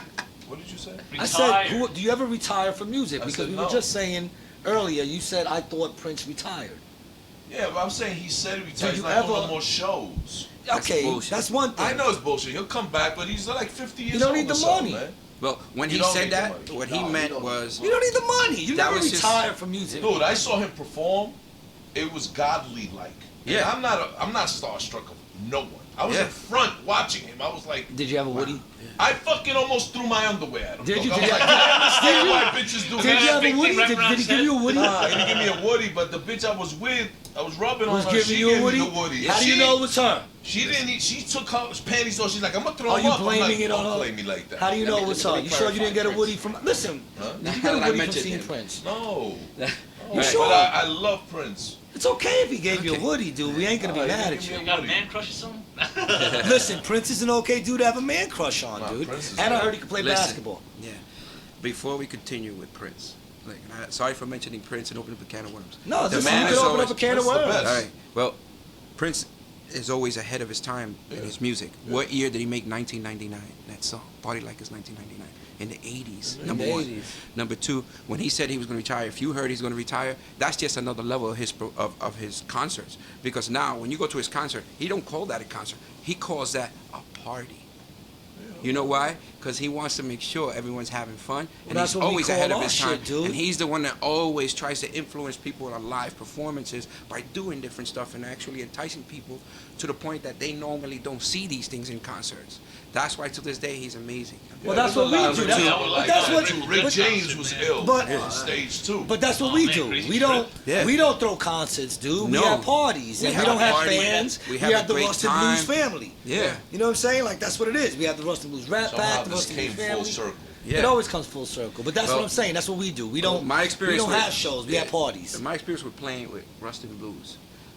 what did you say? I said, Retired. do you ever retire from music? I Because said we were no. just saying earlier, you said I thought Prince retired. Yeah, but I'm saying he said he retired. you He's not doing ever- no more shows. Okay, bullshit. that's one thing. I know it's bullshit. He'll come back, but he's like 50 years You don't old need or the something, money. man. Well, when You he don't said need the that, money. what No, he you meant don't. was You don't need the money. You That never was just- retire from music. Dude, I saw him perform. It was godly like. Yeah. And I'm not starstruck of no one. I was Yeah. in front watching him. I was like, Did you have a Woody? I fucking almost threw my underwear at him. Did you? I was Did like, you- I understand did you- why bitches do Did you that. have a big Woody? thing wrapped Did around he his give you a Woody? Nah, he didn't give me a Woody, but the bitch I was with, I was rubbing Was on her. giving She you a gave Woody? me the Woody. How do you She- know it was her? She didn't. She took her panties off. She's like, I'm gonna throw Are them you up. I'm blaming like, it on don't her? play me like that. How do you know it was her? let me You sure you didn't get a clarify, Woody from? Listen, Huh? did you get a I Woody from mentioned seeing him. Prince? No. You But sure? I love Prince. It's okay if he gave you a Okay. Woody, dude. We ain't gonna be Nah, he mad didn't at give you. me You got a man crush or something? Listen, Prince is an okay dude to have a man crush on, Nah, dude. Prince is And I good. heard he could play Listen. basketball. Yeah. Before we continue with Prince, like, sorry for mentioning Prince and opening up a can of worms. No, The this man you is could open always- up a can of Prince the worms. best. All right. Well, Prince is always ahead of his time in his music. What year did he make 1999? That song, Party Like It's 1999. In the 80s, In number the one. 80s. Number two, when he said he was going to retire, if you heard he's going to retire, that's just another level of his concerts. Because now, when you go to his concert, he don't call that a concert. He calls that a party. You know why? Because he wants to make sure everyone's having fun, and that's he's what we always call ahead of our his shit, time. dude. And he's the one that always tries to influence people on live performances by doing different stuff and actually enticing people to the point that they normally don't see these things in concerts. That's why to this day he's amazing. Well, that's what we There's a do. lot That's, of but like that's that. what. Rick but- James was ill But- on stage too. But that's what Oh, we man, do. crazy We don't. Yeah. We don't throw concerts, dude. No. We have parties, We and have we don't a have party. fans. We We have have a the great Rustin time. Bluez family. Yeah. You know what I'm saying? Like that's what it is. We have the Rustin Bluez Rap Somehow Pack, the this Rustin came Bluez full family. circle. Yeah. It always comes full circle. But that's Well, what I'm saying. That's what we do. We Well, don't. my We experience don't with- have shows. We yeah. have parties. My experience with playing with Rustin Bluez,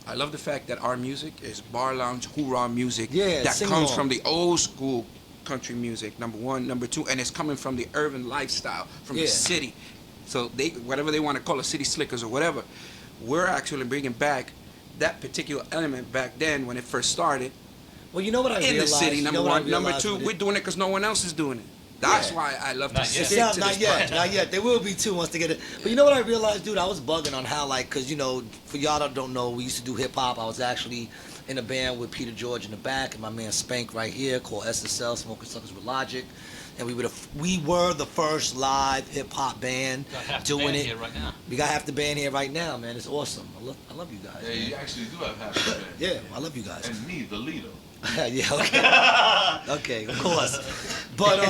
I love the fact that our music is bar lounge, hoorah music Yeah, that sing comes along. from the old school country music, number one. Number two, and it's coming from the urban lifestyle, from Yeah. the city. So they, whatever they want to call it, city slickers or whatever, we're actually bringing back that particular element back then when it first started Well, you know what I in the realized. city, You number know what I one. Number realized two, with we're it? doing it because no one else is doing it. That's Yeah. why I love to Not yet. stick It's not, to not this yet, project. not yet. There will be two once they get it. But you know what I realized, dude? I was bugging on how, like, cause you know, for y'all that don't know, we used to do hip hop. I was actually in a band with Peter George in the back and my man Spank right here, called SSL, Smoking Suckers with Logic, and we were the first live hip hop band Got half the doing band it. here right now. We got half the band here right now, man. It's awesome. I love you guys. Yeah, man. you actually do have half the band. Yeah, I love you guys. And me, the leader. Yeah, okay. Okay, of course. But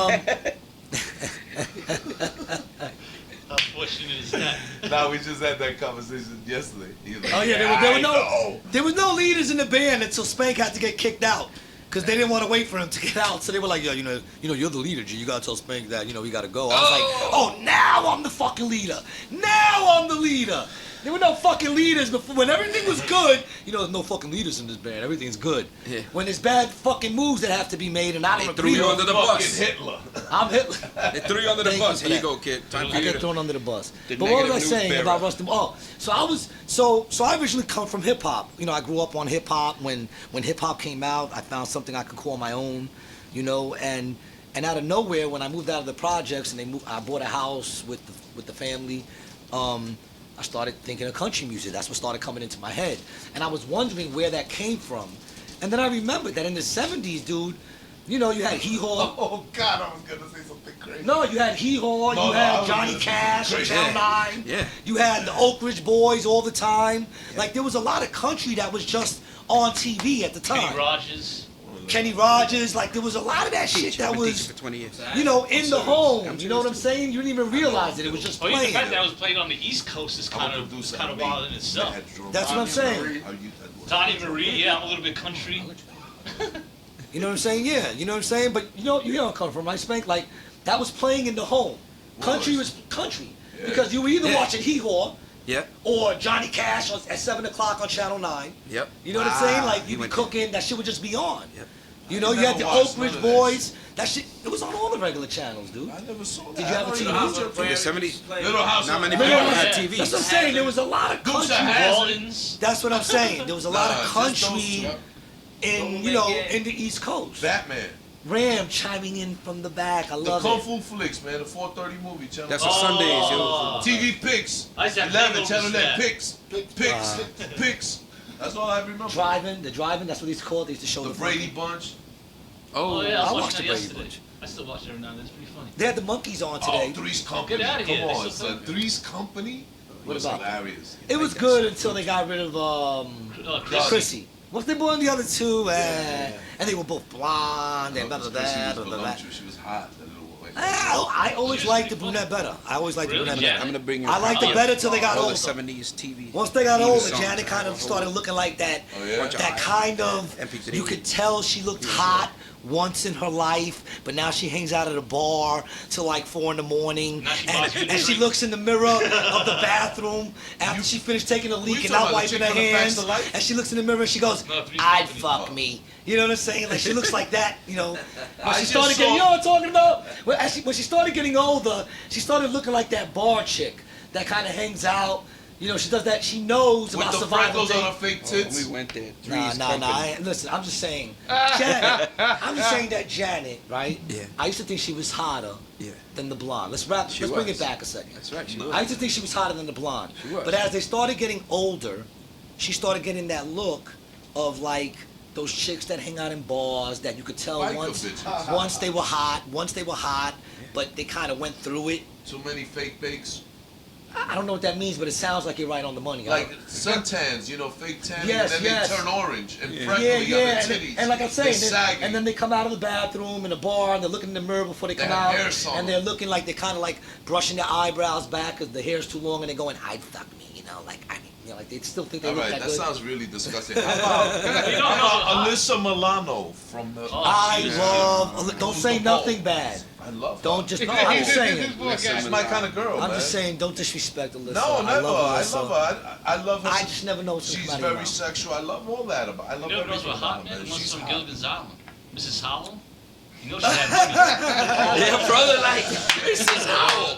How fortunate is that? Nah, we just had that conversation yesterday. He was like, oh yeah, there was no leaders in the band until Spank had to get kicked out. Cause they didn't want to wait for him to get out, so they were like, "Yo, you know, you're the leader, G. You gotta tell Spank that, we gotta go." I was like, "Oh, now I'm the fucking leader. Now I'm the leader." There were no fucking leaders before. When everything was good, there's no fucking leaders in this band. Everything's good. Yeah. When there's bad fucking moves that have to be made, and I don't They threw agree you with under the fucking bus. Hitler. I'm Hitler. They threw you under the Thank you bus. for Here you that. go, kid. Time for I you get to... thrown under the bus. The But what was I negative saying news about bearer. Rustin? Oh, so I was so I originally come from hip hop. I grew up on hip hop. When hip hop came out, I found something I could call my own. And out of nowhere, when I moved out of the projects and I bought a house with the family. I started thinking of country music. That's what started coming into my head. And I was wondering where that came from. And then I remembered that in the 70s, dude, You know, you had Hee Haw. Oh God, I was gonna say something crazy. No, you had Hee Haw. No, You no, I had was Johnny gonna say Cash, crazy. Channel 9. Yeah. You had the Oak Ridge Boys all the time. Like there was a lot of country that was just on TV at the time. Kenny Rogers. Kenny Rogers, like there was a lot of that shit that I've been was, teaching for 20 years. you know, in the home. You know what I'm saying? You didn't even realize it. It was just Oh, even the playing. fact that it was played on the East Coast is kind of wild in itself. That's what I'm saying. Tony Marie, yeah, I'm a little bit country. You know what I'm saying? Yeah, you know what I'm saying? But you know where I'm coming from, right, Spank? Like, that was playing in the home. Country was country. Because you were either watching Hee Haw Yep. or Johnny Cash at 7 o'clock on Channel 9. Yep. You know what I'm saying? Like, you you'd be went cooking, that shit would just be on. Yep. You know, you had the watched Oak none Ridge of that Boys. That shit, it was on all the regular channels, dude. I never saw that. Did you have a TV? In the 70s, Little House not on many Prairie. people Yeah. had That's TVs. what I'm saying. There was a lot of Dukes of country. Hazzard. Walden's. That's what I'm saying. There was a lot of Nah, just those country two. in, you know, in the East Coast. Batman. Ram chiming in from the back. I The love Kung it. Fu Flicks, man. The 4:30 movie channel. That's what Sundays, yo. TV Picks. I used to have 11 hangovers channel for 11 that. Picks. Picks. That's all I remember. The driving, that's what he's called. They used to show The Brady Bunch. Oh, yeah, I I was watched watching the that Brady yesterday. Bunch. I still watch it every now and then. It's pretty funny. They had the monkeys on today. Oh, Three's Company. Get outta here. Come They on, still son. Three's Company What was about? hilarious. It was good until they got rid of Chrissy. What's they born the other two? And they were both blonde and blah blah blah. Chrissy was blah, blah, blah. voluptuous. She was hot. That little white I always liked the brunette better. I alwaed liked the Really? brunette Yeah. better. I'm gonna bring you. I liked it better till they got all older. the 70s TV. Once they got TV older, songs. Janet kind of started looking like that. Oh, yeah? That kind of. MP3. You could tell she looked hot once in her life, but now she hangs out at a bar till like 4 in the morning, Now she buys you a and she drink. looks in the mirror of the bathroom after she finished taking a leak and talking not about the wiping chick her from the Facts hands, of Life? and she looks in the mirror and she goes, No, Three's "I'd Company. fuck me." You know what I'm saying? Like she looks like that, you know. When I she just started saw- getting, you know what I'm talking about? When she started getting older, she started looking like that bar chick that kind of hangs out. You know, she does that. She knows With about the survival. freckles on her fake tits. We went there. Nah. Three's Company. Listen, I'm just saying, Janet. I'm just saying that Janet, right? Yeah. I used to think she was hotter Yeah. than the blonde. Let's bring was. it back a second. That's right. She I was. used to think she was hotter than the blonde. She was. But as they started getting older, she started getting that look of like those chicks that hang out in bars that you could tell Biker once bitches. once they were hot, but they kind of went through it. Too many fake bakes. I don't know what that means, but it sounds like you're right on the money. Like suntans, you know, fake tanning, Yes, and then yes. they turn orange and Yeah. freckly on their titties. and like I'm saying, they're saggy. and then they come out of the bathroom in the bar and they're looking in the mirror before they They come have out, hair salon. and they're looking like they're kind of like brushing their eyebrows back because the hair's too long, and they're going, "I'd fuck me," you know, like like they still think they All look right, that that good. sounds really disgusting. How about, You how don't know. about Alyssa Milano from the? Oh, I Jesus. love. Don't say nothing bad. I love. Don't her. just. No, I'm just saying. She's my kind of girl, I'm man. just saying. Don't disrespect Alyssa. No, I never. love I Alyssa. love her. I love her. I just never know what's She's coming out of your very mouth. sexual. I love all that about. I love You know who knows everything what hot about man? her, The man. ones She's from hot. Gilligan's Island. Mrs. Howell. You know she had money. Yeah, brother, like this is how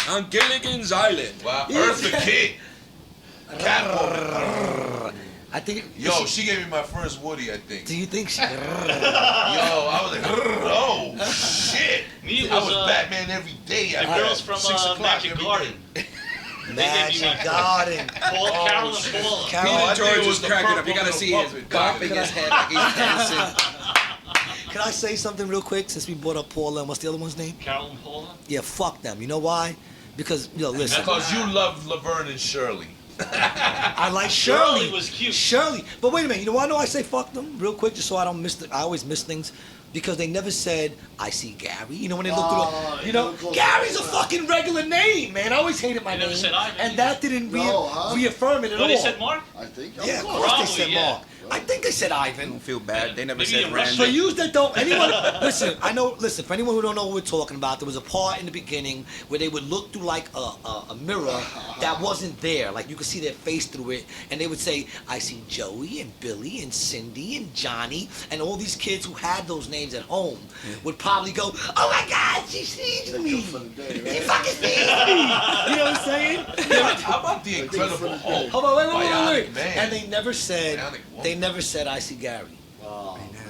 on Gilligan's Island. Wow, Eartha Kitt. Catwoman. I think. Yo, she gave me my first Woody, I think. Do you think she? Yo, I was like, oh shit! Me I was, was Batman every day. The at girls from 6 o'clock Magic every Garden. day. Magic Garden. Carol and shit. Paula. Carol- I Peter think George it was was the cracking up. purple You gotta little see his puppet. bopping his head like he's dancing. Can I say something real quick since we brought up Paula and what's the other one's name? Carol and Paula. Yeah, fuck them. You know why? Because listen, Because you love Laverne and Shirley. I like Shirley. Shirley was cute. Shirley, but wait a minute. You know why I know I say fuck them real quick, just so I don't miss. I always miss things. Because they never said, I see Gary. You know, when they looked through you know, Gary's a fucking regular name, man. I always hated my They never name. said Ivan and either. that didn't reaffirm it at No, all. they said Mark. I think. Yeah, of course Probably, they said yeah. Mark. I think they said I Ivan. don't feel bad. They never Maybe said in Russian. For Randy. you that don't, anyone, listen, I know, listen, for anyone who don't know what we're talking about, there was a part in the beginning where they would look through like a mirror that wasn't there. Like you could see their face through it, and they would say, I see Joey and Billy and Cindy and Johnny, and all these kids who had those names at home would probably go, oh my God, she sees me. She fucking sees me. You know what I'm saying? How about the Incredible Hulk? Hold on, wait. Bionic Man. And they never said, Bionic woman. they never said, I see Gary. Oh, man.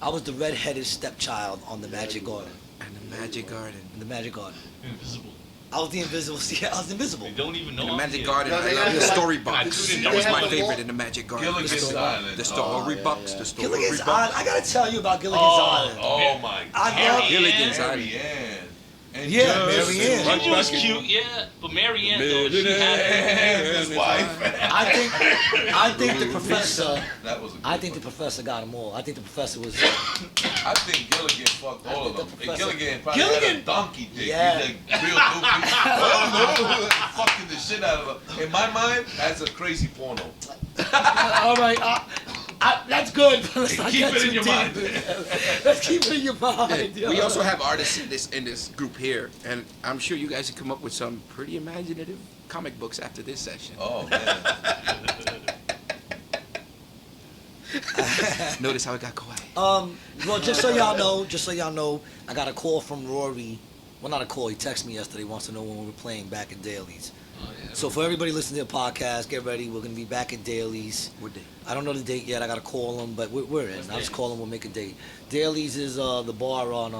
I was the red-headed stepchild on the Magic Garden. And the Magic Garden. In the Magic Garden. Invisible. I was the invisible. Yeah, I was invisible. They don't even know. In the I'm Magic here. Garden, No, I they love had the the- story I box. couldn't That was have my the favorite wall- in the Magic Garden. Gilligan's Island. The story box. yeah. The story Gilligan's box. Island. I gotta tell you about Gilligan's Oh, Island. Oh my I God. love Gilligan's Mary Island. Ann. And Yeah, just- Mary Ann. Ginger was cute, yeah, but Mary Ann though, she had His wife. I think the professor. That was a good I think the one. professor got them all. I think the professor was. I think Gilligan fucked all of think them. the And professor- Gilligan probably had a Gilligan- donkey dick. Yeah. He's like real goofy. Fucking the shit out of her. In my mind, that's a crazy porno. All right, that's good. But let's not Keep get it in too your deep. mind. Let's keep it in your mind. We also have artists in this group here, and I'm sure you guys can come up with some pretty imaginative comic books after this session. Oh man. Notice how it got quiet. Well, just so y'all know, I got a call from Rory. Well, not a call. He texted me yesterday. Wants to know when we were playing back in Dailies. So for everybody listening to the podcast, get ready. We're gonna be back at Dailies. What day? I don't know the date yet. I gotta call them, but we're in. I'll just call them. We'll make a date. Dailies is the bar on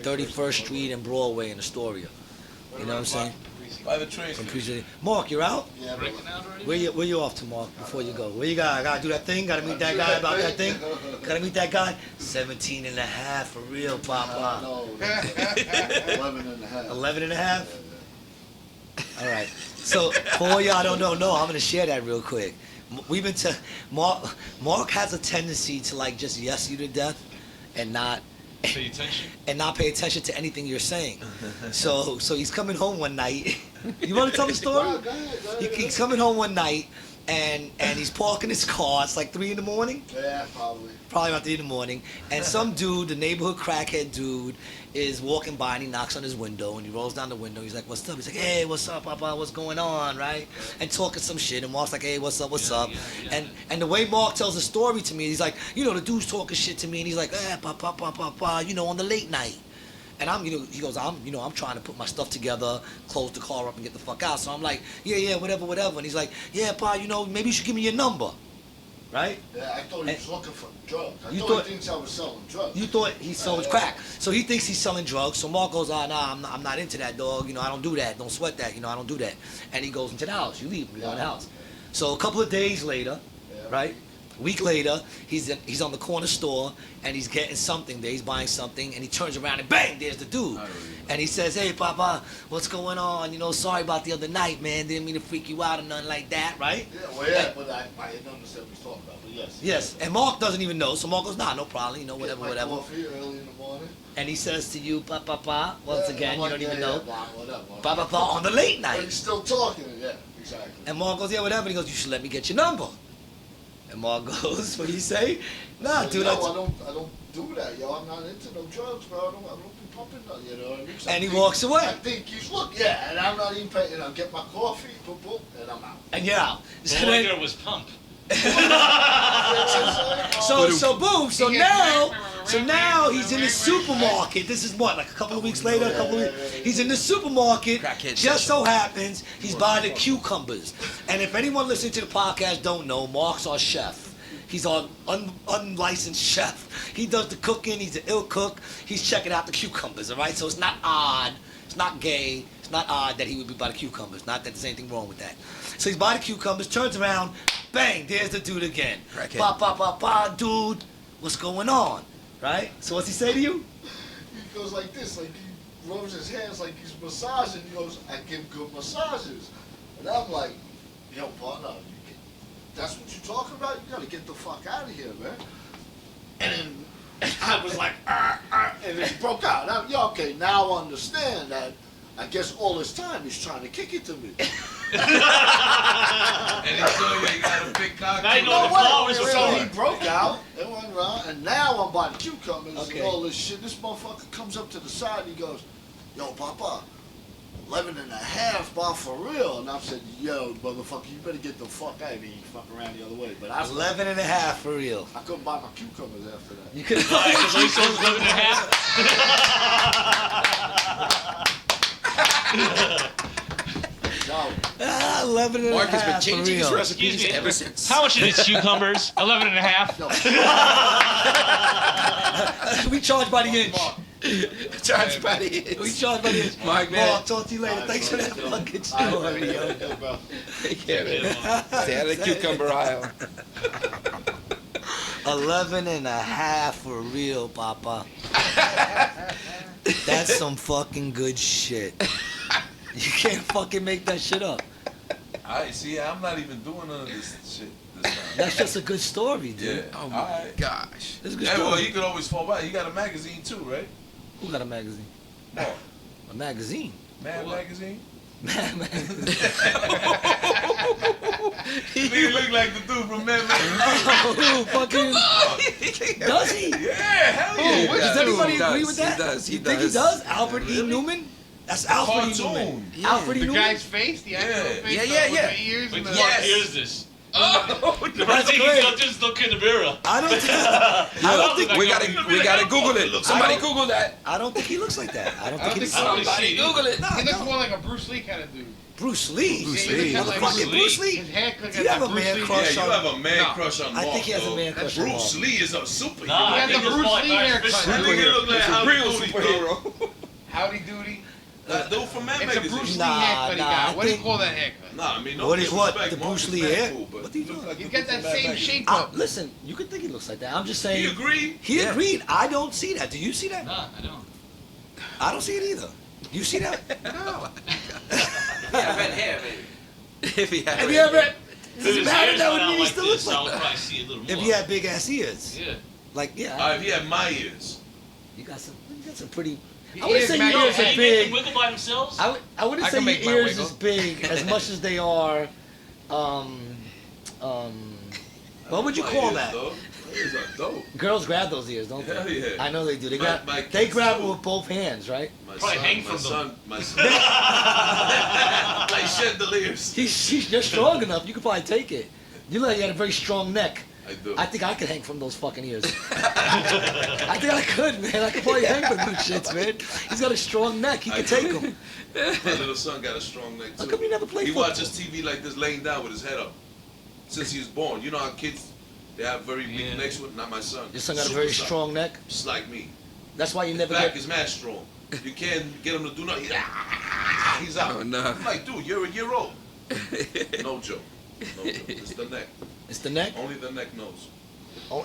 31st Street and Broadway in Astoria. You know what I'm saying? By the train. From Precinct. Mark, you're out? Yeah, but breaking out already. Where you off to, Mark? Before you go, where you got? I gotta do that thing. Gotta meet that guy about that thing. Gotta meet that guy. 17 and a half for real, Papa. no, 11 and a half. 11 and a half. All right. So for all y'all don't know, I'm gonna share that real quick. We've been to Mark has a tendency to like just yes you to death, and not Pay attention. and not pay attention to anything you're saying. So he's coming home one night. You want to tell the story? Go ahead. He's coming home one night and he's parking his car. It's like 3 a.m. Yeah, probably. Probably about 3 a.m. And some dude, the neighborhood crackhead dude, is walking by and he knocks on his window and he rolls down the window. He's like, "What's up?" He's like, "Hey, what's up, Papa? What's going on?" Right? And talking some shit. And Mark's like, "Hey, what's up? What's up?" Yeah. And the way Mark tells the story to me, he's like, the dude's talking shit to me, and he's like, Papa, on the late night. And I'm, he goes, I'm trying to put my stuff together, close the car up, and get the fuck out. So I'm like, yeah, whatever. And he's like, "Yeah, Pa, maybe you should give me your number." Right? Yeah, I thought he was looking for drugs. I You thought thought- he thinks I was selling drugs. You thought he sold crack. So he thinks he's selling drugs. So Mark goes, "Nah, I'm not into that, dog. I don't do that. Don't sweat that. I don't do that." And he goes into the house. You leave him. You go in the house. So a couple of days later, Yeah. right? A week later, he's on the corner store and he's getting something there. He's buying something and he turns around and bang, there's the dude. And he says, "Hey, Papa, what's going on? Sorry about the other night, man. Didn't mean to freak you out or nothing like that, right?" Yeah, well, yeah, but I didn't understand what he's talking about, but yes. Yes. And Mark doesn't even know. So Mark goes, "Nah, no problem. Get my Whatever." coffee early in the morning. And he says to you, "Pa, once Yeah, again, I'm you like, don't even yeah, know. blah, whatever. Pa, on the late But night." he's still talking, yeah, exactly. And Mark goes, "Yeah, whatever." And he goes, "You should let me get your number." And Mark goes, "What do you say?" "Nah, So, dude, no, I I don't do that, yo. I'm not into no drugs, bro. I don't be pumping nothing, you know what I mean? So And I he think- walks away. I think he's yeah, and I'm not even paying. I get my coffee, boop, and I'm out. And you're out. So All I then- got was pump. So boom. So now he's in the supermarket. This is what, like a couple of weeks later. He's in the supermarket. Crackhead Just session. so happens he's buying the cucumbers. And if anyone listening to the podcast don't know, Mark's our chef. He's our unlicensed chef. He does the cooking. He's an ill cook. He's checking out the cucumbers. All right. So it's not odd. It's not gay. It's not odd that he would be by the cucumbers. Not that there's anything wrong with that. So he's by the cucumbers. Turns around. Bang. There's the dude again. Crackhead. Pa, dude. What's going on? Right. So what's he say to you? He goes like this, like he rubs his hands like he's massaging. He goes, "I give good massages," and I'm like, "Yo, partner, that's what you're talking about? You gotta get the fuck out of here, man." And I was like, and it broke out. And I'm, okay, now I understand that. I guess all this time he's trying to kick it to me. And he saw you got a big cock. Now you know No the way. flowers were So he going. broke out and went around, and now I'm buying cucumbers Okay. and all this shit. This motherfucker comes up to the side and he goes, "Yo, Papa, 11 and a half, bar for real." And I said, "Yo, motherfucker, you better get the fuck out of here. You fuck around the other way." But I 11 and a half for real. I couldn't buy my cucumbers after that. You could Alright, so he sold 11 and a half. No, 11 and Mark a has been half for changing his real. recipes Excuse me. ever since. How much are these cucumbers? 11 and a half. no. We charge by the inch. Charged by the hits. We charged by the hits. Mike, man. Mark, talk to you later. Thanks for that fucking story, yo. Take care, man. Stay out of the cucumber aisle. 11 and a half for real, Papa. That's some fucking good shit. You can't fucking make that shit up. I see. I'm not even doing none of this shit this time. That's just a good story, dude. Yeah. Oh my gosh. That's a good Yeah, well, story. you could always fall back. You got a magazine too, right? Who got a magazine? Mark. A magazine? Mad What? magazine? Magazine. Nigga look like the dude from Mad Magazine. Oh, fucking. Does he? Yeah, hell yeah. Does does. anybody He agree does. with that? He does. He You think he does. does? Albert E. Really? Newman? That's Alfred E. Cartoon. Newman. Yeah. Alfred E. The Newman? guy's face, the actual Yeah. face, Yeah, with yeah. the ears Wait, and the... what Yes. year is this? Oh, The That's first thing great. he's got just look in the mirror. I don't think we gotta Google it. Somebody Google that. I don't think he looks like that. I don't I think he don't looks think like so. Somebody Google it. No, He looks no. more like a Bruce Lee kind of dude. Bruce Lee. Bruce Yeah, he Lee. looks like Motherfucking Bruce Lee. His hair looks Do you like have a Bruce man Lee. crush Yeah, you have a man No. crush on I Mark, think he has a though. man crush on Bruce Mark. Lee is a superhero. Nah, I got think the it's Bruce more Lee like haircut. Bruce That Lee. nigga look like It's a Howdy real Doody, superhero. Howdy Doody. That dude from Mad It's a Magazine. Bruce Lee Nah, haircut he nah, got. I What do you think- call that haircut? Nah, I mean, no What is- what? disrespect. The Mark Bruce is Lee mad hair? cool, but What do you he looks doing? like He's the got dude that from Mad same Magazine. shape up. Listen, you could think he looks like that. I'm just saying. He agreed. He Yeah. agreed. I don't see that. Do you see that? Nah, I don't. I don't see it either. You see that? No. Yeah, red hair, baby. If he had Have red you ever? hair. If Does it his matter hair's that not would out mean he like still looks this, I'll like that? probably see a little more. If you had big ass ears, Yeah. like yeah, If he had my ears. you got some pretty. He I wouldn't is say mad- your No, ears can are you make them big. wiggle by themselves? I wouldn't I say can make your my ears wiggle. as big as much as they are. What would you My call ears, that? though. My ears are dope. Girls grab those ears, don't Hell they? yeah. I know they do. They My they kids grab too. them with both hands, right? My Probably son, hang my from son, my son. Like chandeliers. You're strong enough. You could probably take it. You look like you had a very strong neck. I do. I think I could hang from those fucking ears. I think I could, man. I could probably hang from those shits, man. He's got a strong neck. He I could do. take them. My little son got a strong neck too. How come you never played He football? watches TV like this, laying down with his head up, since he was born. You know how kids, they have very weak Yeah. necks. With not my son. Your son got a Super very soft. strong neck. Just like me. That's why you His never back get. is mad strong. You can't get him to do nothing. He's out. Oh, no. I'm like, dude, you're a year old. No joke. No joke. It's the neck. It's the neck. Only the neck knows. Oh.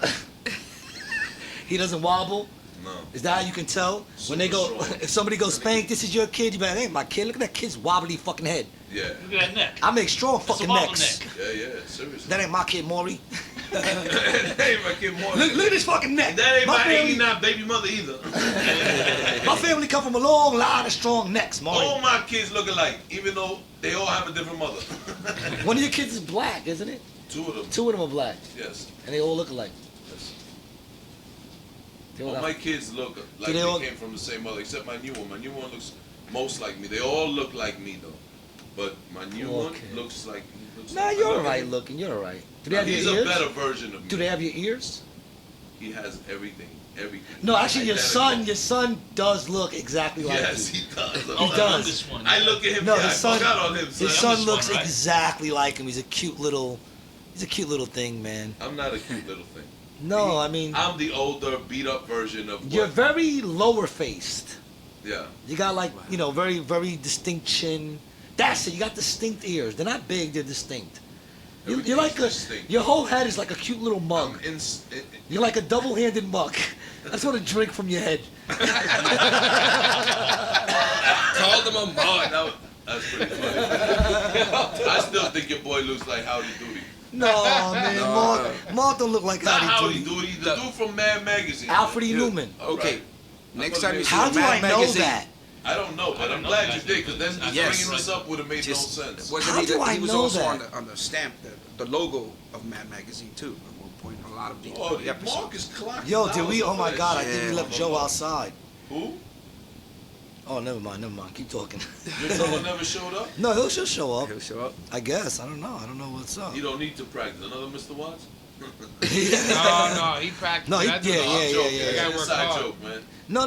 He doesn't wobble. No. Is that how you can tell when they go? Super strong. If somebody goes, Spank, this is your kid. You be like, hey, my kid. Look at that kid's wobbly fucking head. Yeah. Look at that neck. I make strong That's a fucking wobble necks. neck. Yeah, yeah. Seriously. That ain't my kid, Maury. That ain't my kid more. Look at this fucking neck. That ain't my family, 89 baby mother either. my family come from a long line of strong necks, Maury. All my kids look alike, even though they all have a different mother. One of your kids is black, isn't it? Two of them. Two of them are black, Yes. and they all look alike. Yes. They all All got- my kids look like they they all- came from the same mother, except my new one. My new one looks most like me. They all look like me though, but my new one Okay. looks like. He looks Nah, like, you're I look at alright him. looking. You're alright. Do they Nah, have he's your a ears? better version of me. Do they have your ears? He has everything. Everything. No, actually, your Identical. son does look exactly like Yes, you. he does. Oh, the does. youngest one. I look at him. No, yeah, his son. I fuck out on him. His son. son youngest looks one, right? exactly like him. He's a cute little thing, man. I'm not a cute little thing. No, I mean, I'm the older, beat up version of you're what? very lower faced. Yeah. You got like, very, very distinct chin. That's it. You got distinct ears. They're not big. They're distinct. You're Everything's like distinct. your whole head is like a cute little I'm mug. You're like a double-handed mug. I just want to drink from your head. Called him a mud. That's pretty funny. I still think your boy looks like Howdy Doody. No, man. No. Mark don't look like Not Howdy Howdy Doody. Doody, the dude from Mad Magazine. Alfred E. Yeah. Newman. Okay. Right. Next thought time you they- see How a do I Mad know magazine, that? I don't know, I but don't I'm know glad the you guy, did, because then but- Yes. bringing this up would have made just no sense. wasn't How he, do I he was know also that? on the stamp, the logo of Mad Magazine too. At one point, a lot of the Oh, episodes. Mark is clocking. Yo, did we? hours Oh my for God! that I think we Yeah. left Joe outside. shit. Who? Oh, never mind. Keep talking. Your someone never showed up? No, he'll just show up. He'll show up. I guess. I don't know. I don't know what's up. You don't need to practice. Another Mr. Watts? No, he practiced. No, he- That dude- yeah, I'm yeah, joking. yeah, It's yeah. an inside Work joke, man. No.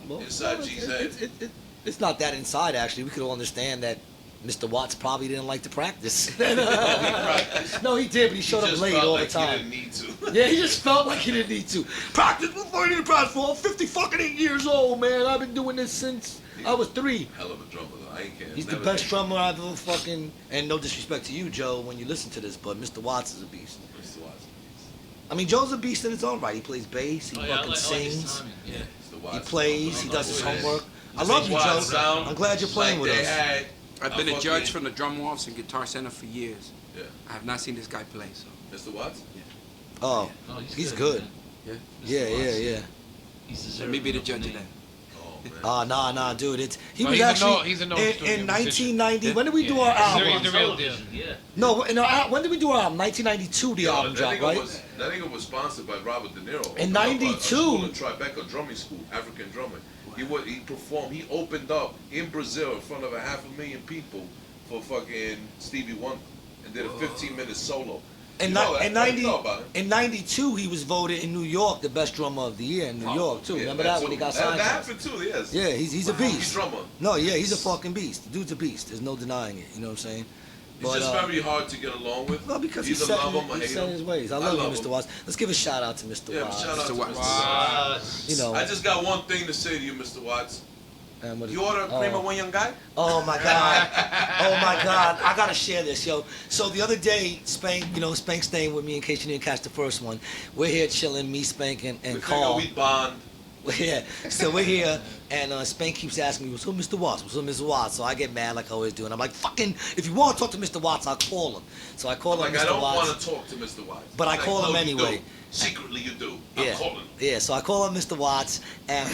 Well, Inside no, G's head. it's not that inside, actually. We could all understand that Mr. Watts probably didn't like to practice. Practice. No, he did, but he showed He up just late felt all like the time. He didn't need to. Yeah, he just felt like he didn't need to. Practice before you need to practice for. I'm 50 fucking 8 years old, man. I've been doing this since I was 3. Hell of a drummer, though. I ain't care. He's the Never best did. drummer I've ever fucking... And no disrespect to you, Joe, when you listen to this, but Mr. Watts is a beast. Mr. Watts. I mean, Joe's a beast in his own right. He plays bass, he Oh, yeah, I fucking like his sings, timing. Yeah. Mr. Watts. he plays, he does his Man. homework. I Mr. love you, Watts Joe. sound I'm glad you're playing like with they us. had I've been a fucking- judge from the drum offs and Guitar Center for years. Yeah. I have not seen this guy play, so. Mr. Watts? Oh, Oh, he's good. Yeah. Yeah. He's Let deserving me be the of judge the of that. name. Oh, man. Nah, dude. He No, was he's a actually no- he's a no studio in musician. 1990. When did we do our Yeah, he's album? the real deal. Yeah. No, when did we do our album? 1992, the Yo, album that dropped, nigga right? that nigga was sponsored by Robert De Niro. In Opened up a 92. school in Tribeca drumming school, African drumming. He performed. He opened up in Brazil in front of 500,000 people for fucking Stevie Wonder and did a 15-minute solo. In, You know that. in, You 90, know about it. in 92, he was voted in New York the best drummer of the year in New York, too. Yeah, Remember that when too. he got That signed? happened too, yes. Yeah, he's a He's beast. drummer. No, yeah, he's a fucking beast. The dude's a beast. There's no denying it. You know what I'm saying? He's just very hard to get along with. Well, because Either he's set, love him or he's hate set in him. his ways. I love you, Mr. him. Watts. Let's give a shout out to Mr. Yeah, Watts. shout out to Mr. Mr. Watts. Watts. You know, I just got one thing to say to you, Mr. Watts. and what is- You order a cream of one young guy? Oh my God. Oh my God. I gotta share this, yo. So the other day, Spank staying with me in case you didn't catch the first one. We're here chilling, me, Spank, and We Carl. figure we bond. Yeah. So we're here, and Spank keeps asking me, what's up, Mr. Watts? What's up, Mr. Watts? So I get mad like I always do, and I'm like, fucking, if you want to talk to Mr. Watts, I'll call him. So I call him Like, Mr. I don't Watts. want to talk to Mr. Watts. But I Like, call him you anyway. do. Secretly you do. Yeah. I'm calling. Yeah, so I call him Mr. Watts, and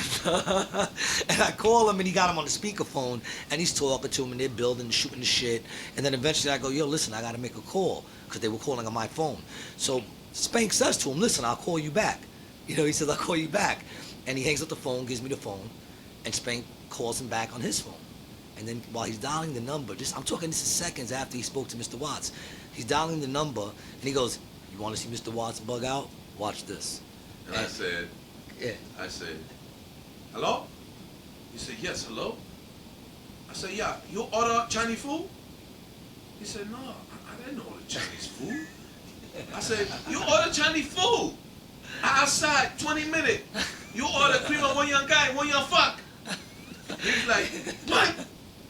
and I call him, and he got him on the speakerphone, and he's talking to him, and they're building, shooting the shit, and then eventually I go, yo, listen, I gotta make a call, because they were calling on my phone. So Spank says to him, listen, I'll call you back. You know, he says, I'll call you back. And he hangs up the phone, gives me the phone, and Spank calls him back on his phone. And then while he's dialing the number, I'm talking this is seconds after he spoke to Mr. Watts, he's dialing the number, and he goes, you want to see Mr. Watts bug out? Watch this. And I said, Yeah. hello? He said, yes, hello? I said, yeah, you order Chinese food? He said, no, I didn't order Chinese food. I said, you order Chinese food? Outside, 20 minutes. You order cream of one young guy, one young fuck. He's like, what?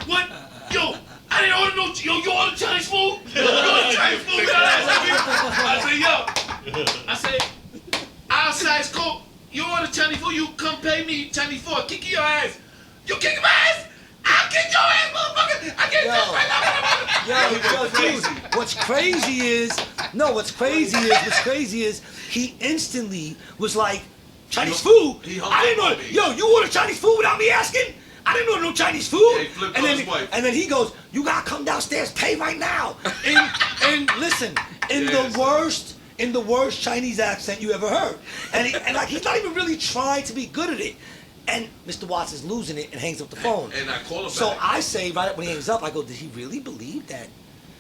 What? Yo, I didn't order no, yo, you order Chinese food? You order Chinese food? I said, yo. I said, outside's cool. You order Chinese food, you come pay me Chinese food. I'll kick your ass. You kick my ass? I'll kick your ass, motherfucker. I can't touch my Dude, what's crazy is, he instantly was like, Chinese food? he hung I didn't up know. on me. Yo, you order Chinese food without me asking? I didn't order no Chinese food. Yeah, he flipped and on then, his wife. and then he goes, you gotta come downstairs, pay right now. And listen, in Yes. the worst Chinese accent you ever heard. And like he's not even really trying to be good at it. And Mr. Watts is losing it and hangs up the phone. And I call him So back. I say right when he hangs up, I go, did he really believe that?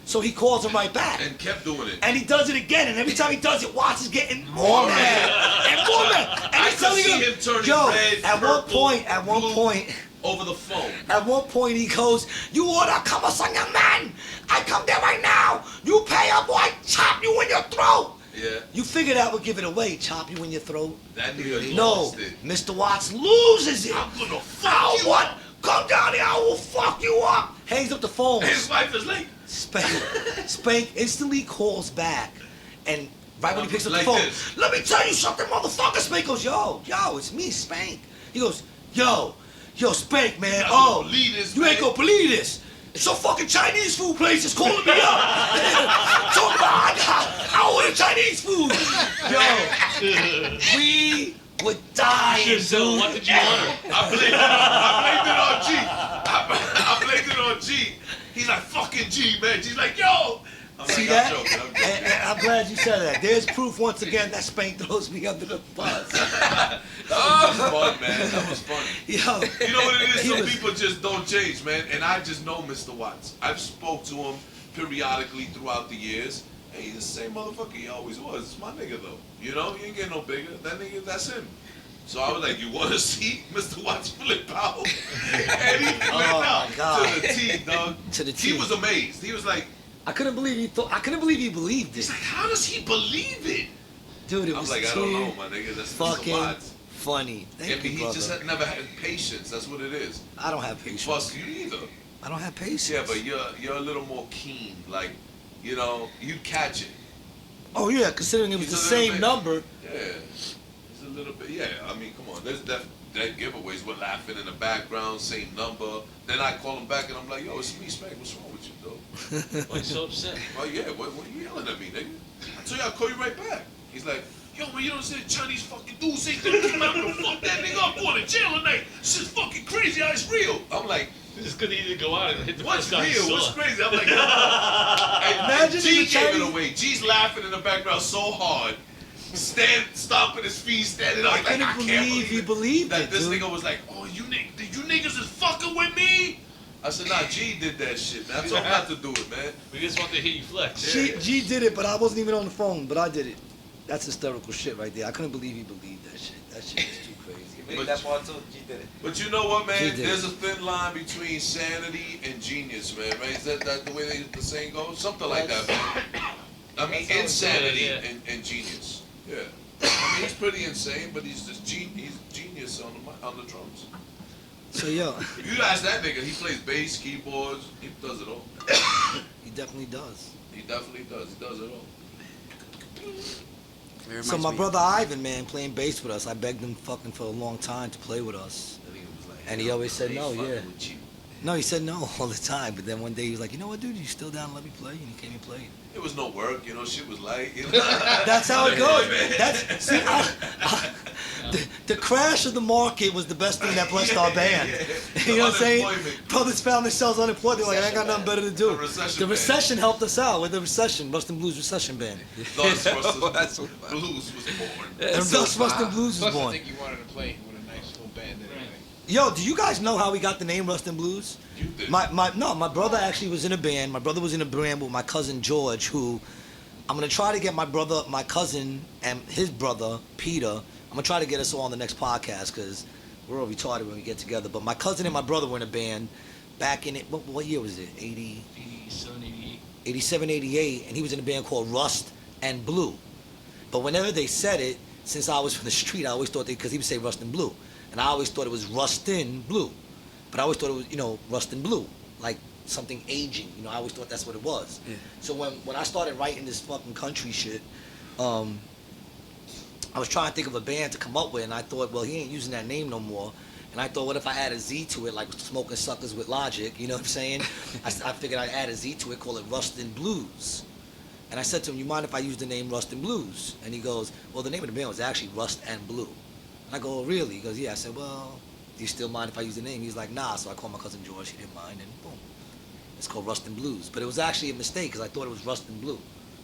So he calls him right back. And kept doing it. And he does it again, and every time he does it, Watts is getting more mad and more mad. And I he's could telling see him, him turning yo, red, at purple, one blue. point, Over the phone. at one point he goes, you order kamasang man. I come there right now. You pay up or I chop you in your throat. Yeah. You figure that would give it away, chop you in your throat. That nigga No, lost it. Mr. Watts loses it. I'm gonna fuck you what? up. Come down here, I will fuck you up. Hangs up the phone. His wife is like, Spank instantly calls back, and right when he picks up the Like phone, this. let me tell you something, motherfucker. Spank goes, yo, it's me, Spank. He goes, yo, Spank, man. not Oh, gonna believe this, you ain't man. gonna believe this. Some fucking Chinese food place is calling me up. Talking about I order Chinese food. Yo, we would die. Shit, so what did you order? I blamed it on G. I blamed it on G. He's like, fucking G, man. G's like, yo. I'm See like, that? I'm joking, I'm joking. And I'm glad you said that. There's proof once again that Spank throws me under the bus. That was fun, man. That was funny. Yo, You know what it is? he Some was- people just don't change, man. And I just know Mr. Watts. I've spoke to him periodically throughout the years. And he's the same motherfucker he always was. It's my nigga, though. You know? He ain't getting no bigger. That nigga, that's him. So I was like, you want to see Mr. Watts flip out? And he flipped out my God. to the T, dog. To the He T. was amazed. He was like, I couldn't believe he thought. I couldn't believe he believed he's it, like, how does he believe it? dude. It I'm was like, I too don't know, my nigga. That's Mr. fucking Watts. funny. Thank Maybe you, he brother. just never had patience. That's what it is. I don't have He patience. bust you either. I don't have patience. Yeah, but you're a little more keen. Like, you know, you'd catch it. Oh yeah, considering it was He's the a little same bit- number. Yeah, it's a little bit. Yeah, I mean, come on. There's dead giveaways. We're laughing in the background, same number. Then I call him back and I'm like, yo, it's me, Smack. What's wrong with you, though? Why you so upset? Well, yeah, what are you yelling at me, nigga? I told you I'll call you right back. He's like, yo, man, you don't see the Chinese fucking dudes ain't gonna come out and fuck that nigga up going to jail tonight. This is fucking crazy how it's real. I'm like, Just because he didn't go out and hit the what's first guy he real? saw. What's crazy? I'm like, and Imagine G if the gave it Chinese- away. G's laughing in the background so hard. Stomping his feet, standing up. I Like, couldn't I can't believe he believed that it, this dude. nigga was like, oh, you niggas is fucking with me? I said, nah, G did that shit, man. I told him not to do it, man. We just want to hear you flex. G did it, but I wasn't even on the phone. But I did it. That's hysterical shit right there. I couldn't believe he believed that shit. That shit is too crazy. But- That part too, G did it. But you know what, man? G did. There's a thin line between sanity and genius, man. Right? Is that the way the saying goes? Something like that, man. I mean, insanity yeah. and genius. Yeah. I mean, he's pretty insane, but he's just he's genius on the drums. So yo, If you ask that nigga, he plays bass, keyboards, he does it all. he definitely does. He definitely does. He does it all. So my brother Ivan, man, playing bass with us. I begged him fucking for a long time to play with us. And he always said no, yeah. No, he said no all the time. But then one day he was like, you know what, dude, you still down to let me play? And he came and played. It was no work, you know, shit was light. You know? That's how it goes. Man. That's see, the crash of the market was the best thing that blessed our band. You know what I'm saying? Unemployment. Brothers found themselves unemployed. They're like, I ain't got nothing better to do. A recession The band. recession helped us out with the recession, Rustin Bluez recession band. Thus, That's so funny. Blues was born. And thus Rustin Bluez was Plus, I born. think you wanted to play with a nice full band anyway. Yo, do you guys know how we got the name Rustin Bluez? You did. My brother actually was in a band. My brother was in a band with my cousin George, who I'm gonna try to get my cousin and his brother Peter. I'm gonna try to get us all on the next podcast because we're all retarded when we get together. But my cousin and my brother were in a band back in it. What year was it? 87, 88. 87, 88, and he was in a band called Rust and Blue. But whenever they said it, since I was from the street, I always thought because he would say Rust and Blue, and I always thought it was Rustin Blue, but I always thought it was Rust and Blue, like something aging. I always thought that's what it was. Yeah. So when I started writing this fucking country shit, I was trying to think of a band to come up with, and I thought, well, he ain't using that name no more. And I thought, what if I add a Z to it, like Smoking Suckers with Logic, you know what I'm saying? I figured I'd add a Z to it, call it Rustin Bluez. And I said to him, you mind if I use the name Rustin Bluez? And he goes, well, the name of the band was actually Rust and Blue. And I go, oh, really? He goes, yeah. I said, well, do you still mind if I use the name? He's like, nah. So I called my cousin George, he didn't mind, and boom. It's called Rust and Bluez. But it was actually a mistake, because I thought it was Rust and Blue.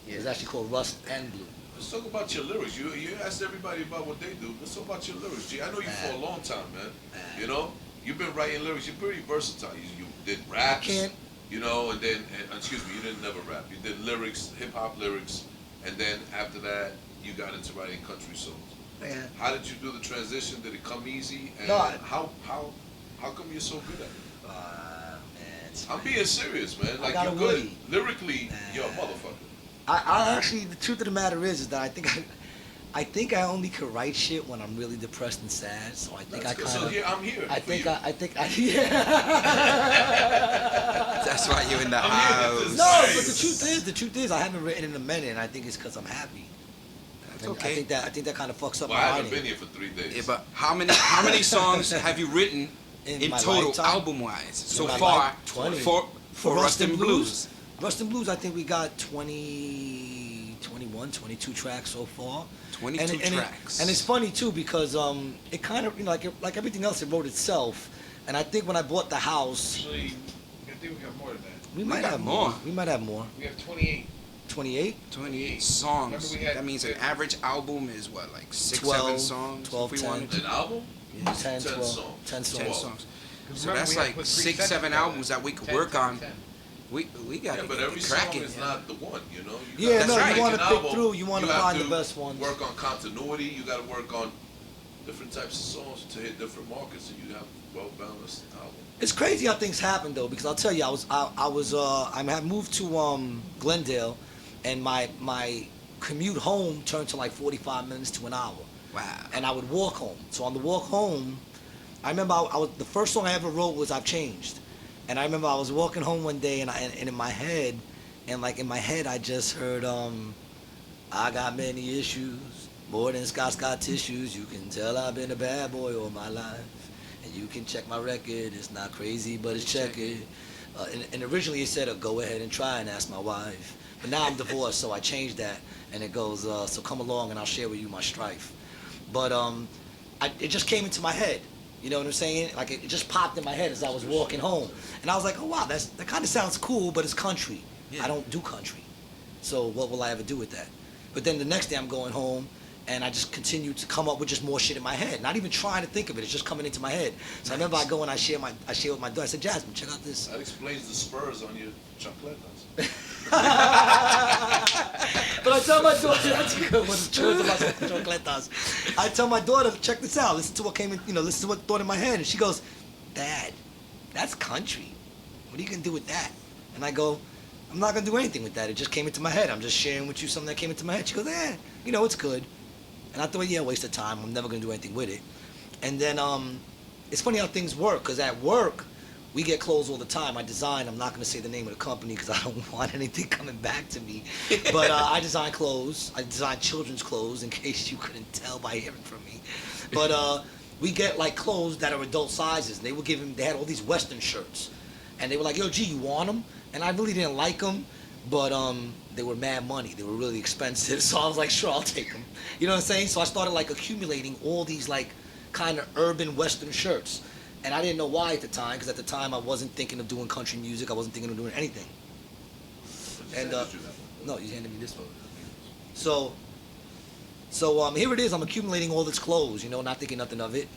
It was actually called Rust and Blue. Let's talk about your lyrics. You asked everybody about what they do. Let's talk about your lyrics, G. I know you for a long time, man. You know, you've been writing lyrics. You're pretty versatile. You did raps, and then excuse me, you didn't never rap. You did lyrics, hip hop lyrics, and then after that, you got into writing country songs. Man. How did you do the transition? Did it come easy? And No, how come you're so good at it? Man, I'm being serious, man. Like got you're a good. Woody. Lyrically, you're a motherfucker. I actually, the truth of the matter is that I think I only could write shit when I'm really depressed and sad. So I think That's good. I kind So of. here, I'm here. I for think you. yeah. That's why you're in the I'm here to house. No, Nice. but the truth is, I haven't written in a minute, and I think it's because I'm happy. That's And okay. I think that kind of fucks up Well, my I haven't writing. been here for 3 days. Yeah, but how many songs have you written in my total, lifetime? album-wise, so my far life, 20. for Rustin Bluez? Rustin Bluez, I think we got 21, 22 tracks so far. 22 tracks. And it's funny too because it kind of like everything else, it wrote itself. And I think when I bought the house, Actually, I think we got more than that. we might got have more. more. We might have more. We have 28. 28, 28 songs. Remember we had- That means an average album is what, like 6, 12, 7 songs? 12, if we 10. wanted to. An album? 10, 10 12, songs. 10 songs. 10 songs. So Remember, that's we had like put 3 6, sets 7 together. albums that we could 10, work 10, on. 10. We got Yeah, to but get every it song cracking. is not the one, you know? Yeah, That's no, right. you want to An pick album, through. You want to have find the best ones. Work on continuity. You got to work on different types of songs to hit different markets, and you have well balanced album. It's crazy how things happen though, because I'll tell you, I had moved to Glendale, and my commute home turned to like 45 minutes to an hour. Wow. And I would walk home. So on the walk home, I remember the first song I ever wrote was "I've Changed," and I remember I was walking home one day, and in my head, I just heard I got many issues, more than Scott's got tissues. You can tell I've been a bad boy all my life. And you can check my record. It's not crazy, but it's checkered. And originally it said, go ahead and try and ask my wife. But now I'm divorced, so I changed that. And it goes, so come along and I'll share with you my strife. But it just came into my head. You know what I'm saying? Like it just popped in my head as I was walking home. And I was like, oh wow, that kind of sounds cool, but it's country. Yeah. I don't do country. So what will I ever do with that? But then the next day I'm going home, and I just continue to come up with just more shit in my head. Not even trying to think of it, it's just coming into my head. So I remember I go and I share with my daughter. I said, Jasmine, check out this. That explains the spurs on your chocolatas. But I tell my daughter, that's a good one, the spurs on my chocolatas. I tell my daughter, check this out, listen to what came in, listen to what thought in my head. And she goes, Dad, that's country. What are you gonna do with that? And I go, I'm not gonna do anything with that. It just came into my head. I'm just sharing with you something that came into my head. She goes, it's good. And I thought, yeah, waste of time. I'm never gonna do anything with it. And then it's funny how things work, because at work, we get clothes all the time. I design, I'm not gonna say the name of the company because I don't want anything coming back to me. But I design clothes. I design children's clothes, in case you couldn't tell by hearing from me. But we get like clothes that are adult sizes. And they had all these Western shirts. And they were like, yo, G, you want them? And I really didn't like them, but they were mad money. They were really expensive, so I was like, sure, I'll take them. You know what I'm saying? So I started like accumulating all these like kind of urban Western shirts. And I didn't know why at the time, because at the time I wasn't thinking of doing country music. I wasn't thinking of doing anything. And no, you handed me this one. So here it is. I'm accumulating all this clothes, not thinking nothing of it.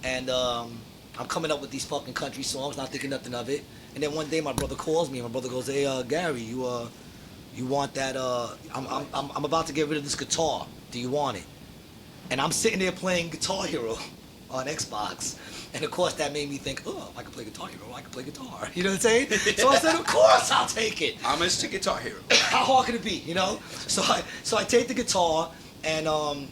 And I'm coming up with these fucking country songs, not thinking nothing of it. And then one day my brother calls me, and my brother goes, hey, Gary, you want that, I'm about to get rid of this guitar. Do you want it? And I'm sitting there playing Guitar Hero on Xbox. And of course that made me think, oh, if I can play Guitar Hero, I can play guitar. You know what I'm saying? So I said, of course I'll take it. I'm Mr. Guitar Hero. How hard can it be, So I take the guitar, and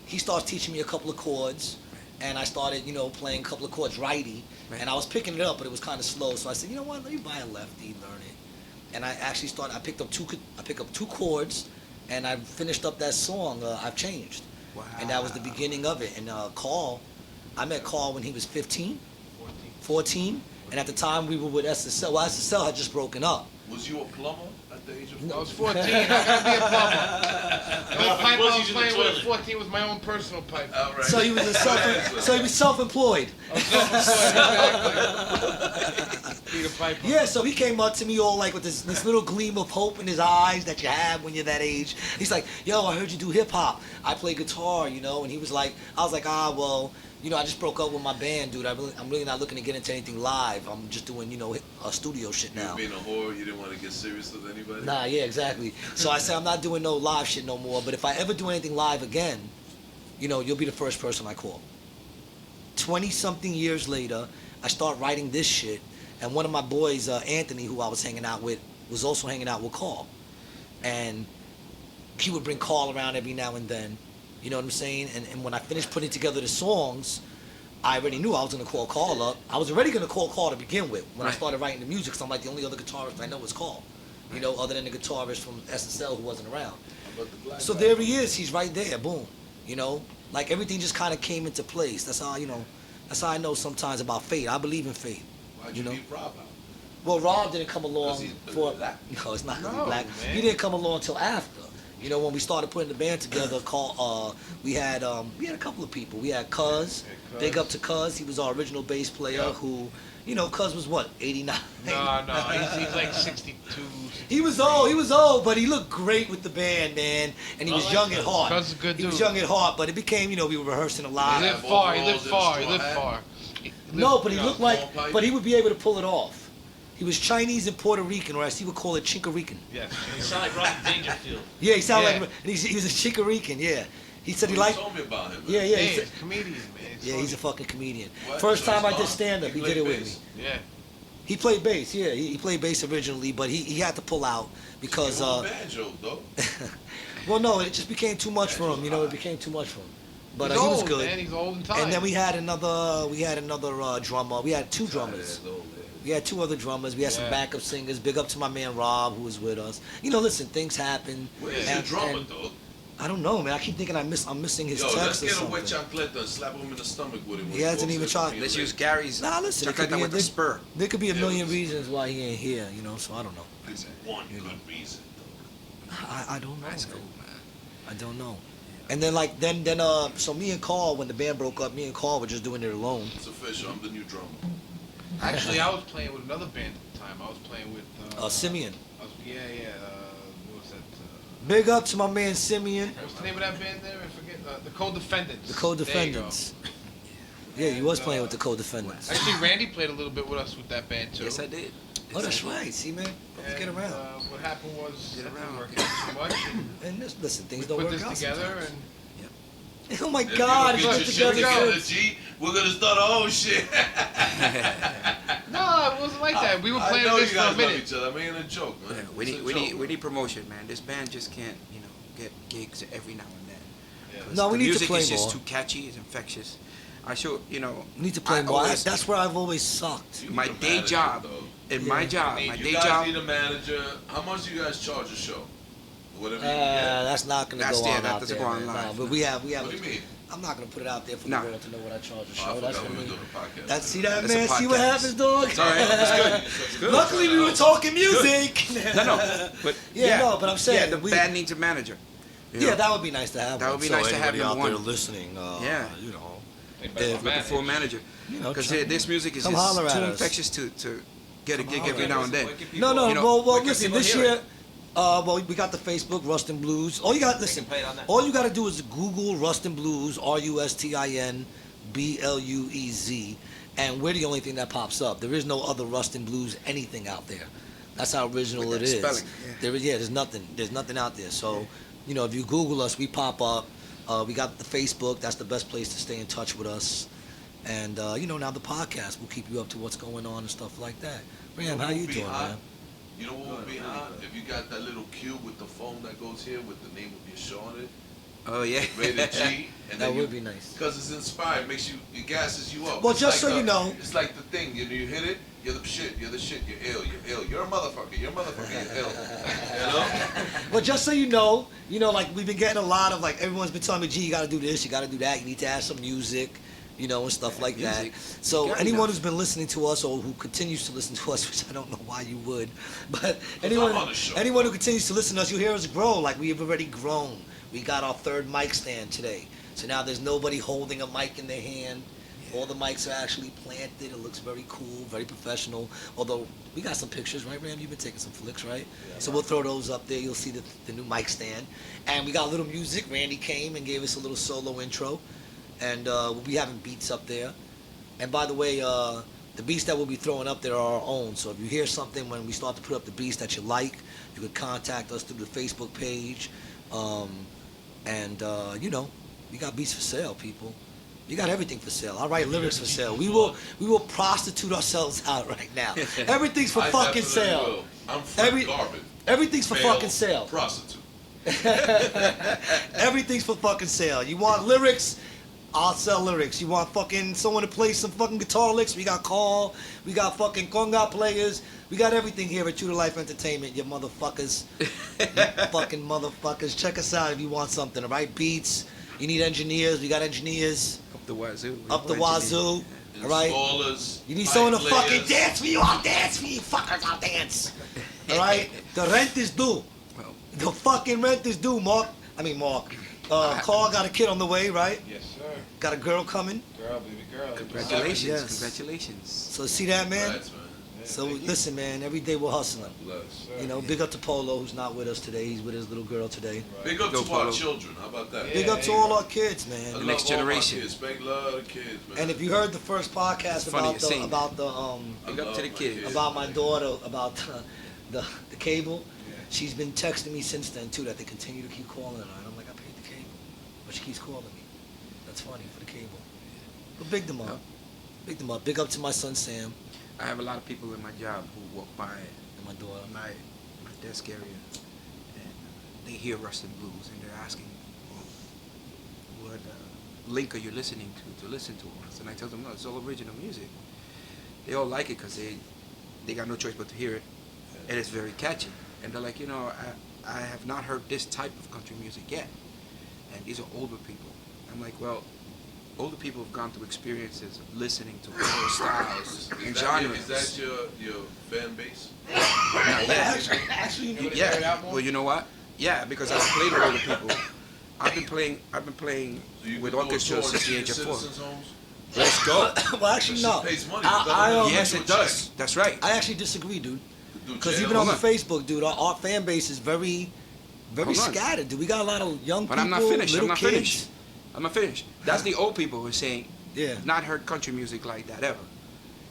he starts teaching me a couple of chords. And I started, playing a couple of chords righty. Right. And I was picking it up, but it was kind of slow. So I said, you know what, let me buy a lefty, learn it. And I actually I picked up two chords, and I finished up that song, I've Changed. Wow. And that was the beginning of it. And I met Carl when he was 15, 14. And at the time we were with SSL. Well, SSL had just broken up. Was you a plumber at the age of 14? I was 14. I gotta be a plumber. The pipe I was playing with at 14 was my own personal pipe. Oh, right. So he was self-employed. I was self-employed, exactly. Be the pipe. Yeah, so he came up to me all like with this little gleam of hope in his eyes that you have when you're that age. He's like, yo, I heard you do hip-hop. I play guitar, And he was like, I was like, well, I just broke up with my band, dude. I'm really not looking to get into anything live. I'm just doing, studio shit now. You being a whore, you didn't want to get serious with anybody? Nah, yeah, exactly. So I said, I'm not doing no live shit no more, but if I ever do anything live again, you'll be the first person I call. 20-something years later, I start writing this shit, and one of my boys, Anthony, who I was hanging out with, was also hanging out with Carl. And he would bring Carl around every now and then. You know what I'm saying? And when I finished putting together the songs, I already knew I was going to call Carl up. I was already going to call Carl to begin with when I started writing the music, because I'm like, the only other guitarist I know is Carl. Other than the guitarist from SSL who wasn't around. So there he is. He's right there. Boom. Like everything just kind of came into place. That's how, that's how I know sometimes about fate. I believe in fate. Why'd you leave Rob out? Well, Rob didn't come along for... black? No, it's not because he's black. Man. He didn't come along until after. When we started putting the band together, we had a couple of people. We had Cuz. Big up to Cuz. He was our original bass player who, Cuz was what, 89? No, he's like 62. He was old, but he looked great with the band, man. And he was young at heart. Cuz is a good dude. He was young at heart, but it became, we were rehearsing a lot. He lived far. No, but he looked like, but he would be able to pull it off. He was Chinese and Puerto Rican, or as he would call it, Chinkarican. Yes. He sounded like Rodney Dangerfield. Yeah, he sounded like, and he was a Chinkarican, yeah. He said he You liked. told me about him. Man. Yeah, yeah. Hey, He said, he's a comedian, man. yeah, he's a fucking comedian. What? First So time he's I did gone? stand up, he played did it with bass? me. Yeah. He played bass, yeah. He played bass originally, but he had to pull out because He won banjo, though. well, no, it just became too much for him. You know, it became too much for him. But He's he was old, good. man. He's old and tired. And then we had another drummer. We had two drummers. We had two other drummers. We had some Yeah. backup singers. Big up to my man Rob, who was with us. You know, listen, things happen. Where's And- your drummer, and dog? I don't know, man. I keep thinking I'm missing his Yo, let's text or get a wet something. chocolate and slap him in the stomach with it. when He hasn't walks even in. tried. Let's use Gary's Nah, listen, it could chocolate be with the spur. There could be a Yeah, million listen. reasons why he ain't here, you know, so I don't know. There's one good reason, though. I don't know. That's man. cool, man. I don't know. And then so me and Carl, when the band broke up, me and Carl were just doing it alone. It's official. I'm the new drummer. Actually, I was playing with another band at the time. I was playing with Simeon. Yeah. What was that? Big up to my man Simeon. What's the name of that band there? I forget. The Co-Defendants. The There you go. Co-Defendants. Yeah, he was playing with the And, Co-Defendants. Actually, Randy played a little bit with us with that band too. Yes, I did. Oh, that's right. See, man, let's get And, around. what happened was Get that didn't around. work out too much. And And listen, things we don't put work this out together, sometimes. and Oh my If you God, don't it's get put your shit together. together, G, we're gonna start our own shit. no, it wasn't like that. We were I playing know this you for a guys love minute. each other. I mean, a joke, man. Yeah, It's a joke, we need promotion, man. This band just can't, get gigs every now and then. Yeah. 'Cause No, we the need to music play is just more. too catchy, it's infectious. I show, We need to play I more. always- That's where I've always sucked. You my need a day manager, job, though. in my Yeah. job, You my need- day you guys job. need a manager. How much do you guys charge a show? Whatever you That's not gonna That's go there, on that out doesn't there, go on man. live, Nah, but no. we have. What do you mean? I'm not gonna put it out there for Nah. the world to know what I charge a Oh, I show. That's forgot we for were me. doing a podcast. That's see that, That's a man. See what podcast. happens, dog. It's all right. It's good. Luckily, we were talking music. No, but Yeah, no, but I'm saying yeah, the we- band needs a manager. you know. Yeah, that would be nice to have. That one. would be So nice to have anybody number out there one. listening. Yeah. You know, They better Yeah, not looking for a manage. manager. you know, Because try- this music is come just holler at too us. infectious to get a Come gig holler every at now us. and then. No, You know, well, where can listen, people this hear year, it? we got the Facebook, Rustin Bluez. All you got, listen, all you got to do is Google Rustin Bluez, Rustin Bluez, and we're the only thing that pops up. There is no other Rustin Bluez anything out there. That's how original With it that is. spelling, yeah. There's nothing out there. So, if you Google us, we pop up. We got the Facebook. That's the best place to stay in touch with us. And now the podcast will keep you up to what's going on and stuff like that. Ram, how you doing, man? You know what would be hot? If you got that little cube with the foam that goes here with the name of your show on it, Oh yeah. rated G, and That then would be nice. Because it's inspired, it gasses you up. Well, It's just so the- you know- it's like the thing. You hit it, you're the shit, you're ill, you're a motherfucker, you're ill. You know? But just so you know, like we've been getting a lot of like everyone's been telling me, gee, you gotta do this, you gotta do that, you need to add some music, and stuff like that. music. So Gotta anyone know. who's been listening to us or who continues to listen to us, which I don't know why you would, but I'm on the show. anyone who continues to listen to us, you hear us grow. Like we have already grown. We got our third mic stand today. So now there's nobody holding a mic in their hand. All the mics are actually planted. It looks very cool, very professional. Although we got some pictures, right, Ram? You've been taking some flicks, right? Yeah. So we'll throw those up there. You'll see the new mic stand. And we got a little music. Randy came and gave us a little solo intro. And we'll be having beats up there. And by the way, the beats that we'll be throwing up there are our own. So if you hear something when we start to put up the beats that you like, you could contact us through the Facebook page. We got beats for sale, people. You got everything for sale. I write lyrics for sale. We will prostitute ourselves out right now. Everything's for I fucking definitely sale. will. I'm Frank Garvin. Everything's for Male fucking sale. Prostitute. Everything's for fucking sale. You want lyrics? I'll sell lyrics. You want fucking someone to play some fucking guitar licks? We got Carl. We got fucking conga players. We got everything here at True to Life Entertainment, you motherfuckers. You fucking motherfuckers. Check us out if you want something, all right? Beats. You need engineers. We got engineers. Up the wazoo. Up the wazoo. All right? Installers. You need pipe someone to layers. fucking dance for you. I'll dance for you. Fuckers, I'll dance. All right? The rent is due. Well, The fucking rent is due, Mark. Carl got a kid on the way, right? Yes, sir. Got a girl coming. Girl, baby girl. congratulations. Yes. Congratulations. So see that, man? Congrats, man. So listen, man, every day we're hustling. Bless. Big up to Polo, who's not with us today. He's with his little girl today. Big up Go to our Polo. children. How about that? Big up to there all you our kids, I man. love next all my generation. kids. Spank love the kids, man. And if you heard the first podcast It's funny about to see. the Big up to the kids. about my daughter, about the cable, she's been texting me since then too that they continue to keep calling her. And I'm like, I paid the cable, but but she keeps calling me. That's funny for the cable. But big them up. Big them up. Big up to my son Sam I have a lot of people in my job who walk by and my daughter. my desk area and they hear Rustin Bluez and they're asking, what link are you listening to listen to us? And I tell them, no, it's all original music. They all like it because they got no choice but to hear it, and it's very catchy. And they're like, you know, I have not heard this type of country music yet, and these are older people. I'm like, well, older people have gone through experiences of listening to all styles and genres. Is that your fan base? Not yet. Actually, Yeah. Well, you know what? Yeah, because I've played with older people. I've been playing So you with could do a orchestras tour since the in age of 4. citizens' homes? Let's go. well, actually, That no. shit pays money. Yes, it does. That's right. I actually disagree, dude. Do Because jail. even on Hold on. Facebook, dude, our fan base is very Hold on. scattered, dude. We got a lot of young But people, I'm not finished. little I'm not kids. finished. I'm not finished. That's the old people who are saying, Yeah. not heard country music like that ever.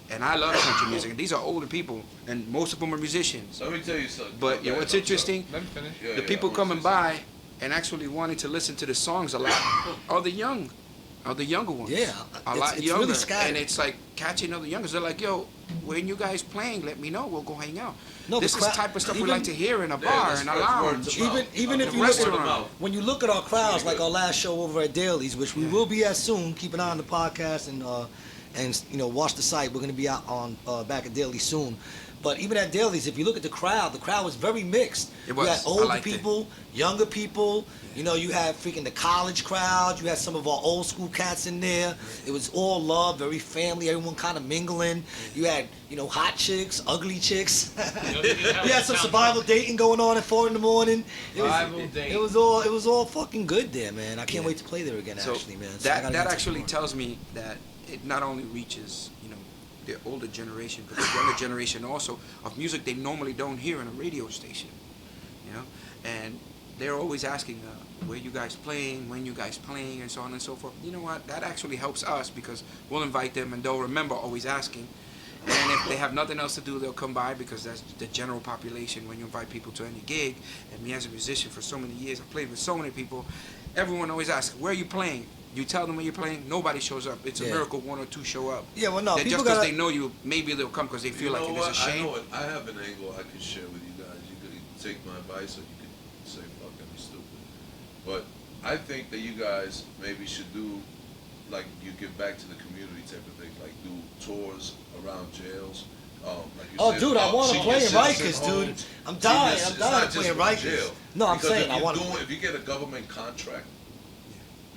And I love country music. And these are older people, and most of them are musicians. Let me tell you something. But you know what's interesting? Let me finish. Yeah, The yeah, people I coming was gonna by and actually wanting to listen to the songs a lot are the younger ones. Yeah, a it's lot really younger. scattered. And it's like catching other youngers. They're like, yo, when you guys playing, let me know. We'll go hang out. No, This the is the crowd- type of stuff we even- like to hear in a Yeah, bar, that's in a right, word lounge. to mouth. Even if The you look restaurant. at when you look at our crowds, like good. our last show over at Daly's, which we will be at soon. Keep an eye on the podcast and you know, watch the site. We're gonna be out on back at Daly's soon. But even at Daly's, if you look at the crowd was very mixed. It was. You had I older liked it. people, younger people. You know, you had freaking the college crowd. You had some of our old school cats in there. It was all love, very family. Everyone kind of mingling. You had, you know, hot chicks, ugly chicks. You had some survival dating going on at 4 in the morning. Survival date. It was all fucking good there, man. I can't wait to play there again. So Actually, man. So I that gotta that get to actually more. tells me that it not only reaches, you know, the older generation, but the younger generation also of music they normally don't hear in a radio station, you know, and they're always asking where you guys playing, when you guys playing, and so on and so forth. You know what? That actually helps us because we'll invite them and they'll remember always asking. And if they have nothing else to do, they'll come by because that's the general population when you invite people to any gig. And me as a musician for so many years, I've played with so many people. Everyone always asks, where are you playing? You tell them where you're playing, nobody shows up. It's a Yeah. miracle 1 or 2 show up. Yeah, well, no, Then people just because gotta. they know you, maybe they'll come because they feel like You it know is a what? shame. I have an angle I can share with you guys. You could take my advice or you could say fucking be stupid. But I think that you guys maybe should do like you give back to the community type of thing, like do tours around jails. Like you Oh, said, dude, I want to senior play in citizen Rikers, dude. homes. I'm dying. It's I'm dying not to play just in for Rikers. jail. No, I'm Because saying if I you're want to. if you get a government contract,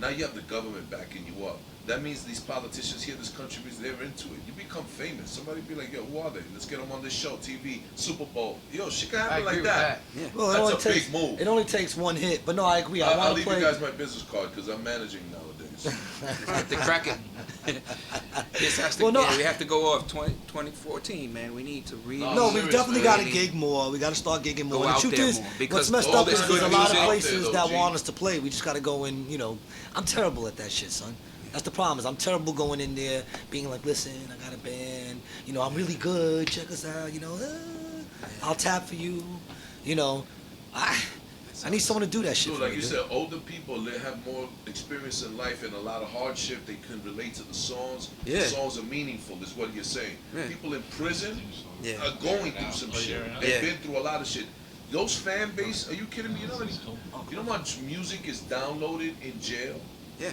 now you have the government backing you up. That means these politicians here, this country, they're into it. You become famous. Somebody be like, yo, who are they? Let's get them on this show, TV, Super Bowl. Yo, shit can I happen agree like with that. Yeah. Well, That's only a takes, big move. It only takes one hit, but no, I agree. I I'll want to leave play. you guys my business card because I'm managing nowadays. Have to crack it. This has to, Well, no, yeah, we have to go off 2014, man. We need to read. No, we Seriously, definitely got to really gig more. We got to start gigging more. go The out truth there is, more, what's because messed all up this is good there's a lot of music out places there, that though, want G. us to play. We just got to go in, you know. I'm terrible at that shit, son. That's the problem. Is I'm terrible going in there, being like, listen, I got a band. You know, I'm really good. Check us out. You know, I'll tap for you. You know, I need someone to do that shit Dude, for like me, you dude. said, older people, they have more experience in life and a lot of hardship. They can relate to the songs. Yeah. The songs are meaningful, is what you're saying. Yeah. People in prison Yeah. are going through some Oh, shit. yeah. They've Yeah. been through a lot of shit. Those fan base, are you kidding me? You know how much music is downloaded in jail? Yeah.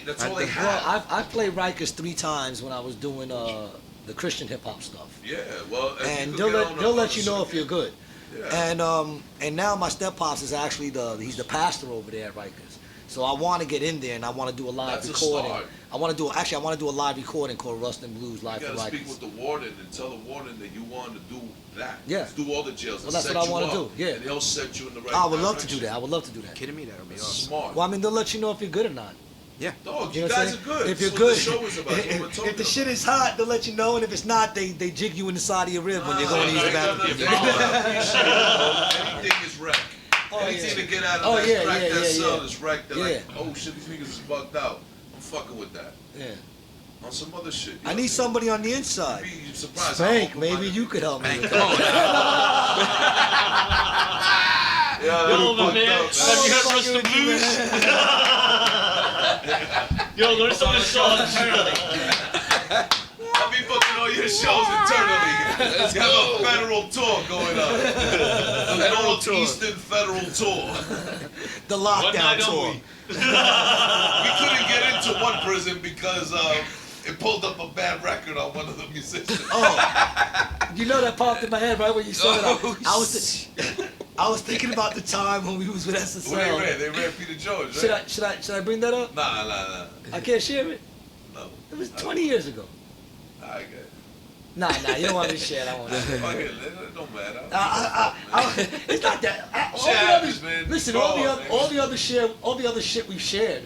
That's all they Well, have. I played Rikers 3 times when I was doing the Christian hip hop stuff. Yeah, well, if And you they'll could get on they'll a let you know if circuit- you're good. Yeah. And now my step pops is actually he's the pastor over there at Rikers. So I want to get in there and I want to do a live That's a recording. start. I want to do a live recording called Rustin Bluez Live You for gotta speak Rikers. with the warden and tell the warden that you want to do that. Yeah. Do all the jails. Well, and that's set what I you wanna up, do, yeah. And they'll set you in the right I would love to do direction. that. I would love to do that. Kidding me? That would be That's awesome. smart. Well, I mean, they'll let you know if you're good or not. Yeah. Dog, You you know what I'm guys are saying? good. If you're That's good, what the show is about. That's what we're talking if the shit about. is hot, they'll let you know. And if it's not, they jig you in the side of your rib when you're going to use the bathroom. Anything is wreck. Oh, Anything yeah. to get out of Oh, that yeah, crack, yeah, that yeah, cell yeah. is wrecked. They're Yeah. like, oh shit, these niggas is bugged out. I'm fucking with that. Yeah. On some other shit. I need somebody on the inside. You'd be surprised. Spank, how maybe you could help me. Man, with come that. on now. Yeah, Yo, my man. man. Have you heard fucking Rustin with you, Bluez? man. Yo, learn some of the songs. I'll be booking all your shows internally. You have a federal tour going on. The Northeastern Federal Tour. The One lockdown night tour. only. We couldn't get into one prison because it pulled up a bad record on one of the musicians. Oh, you know that popped in my head right when you said it. Oh, I was thinking about the time when we was with SSL. Well, they ran Peter George, right? Should I bring that up? Nah. I can't share it. No. It was 20 years ago. I get it. Nah, you don't want me to share it. I won't. Fuck it, it don't matter. It's not that. All Shit the happens, others, man. listen, Go all on, the man. other shit we've shared.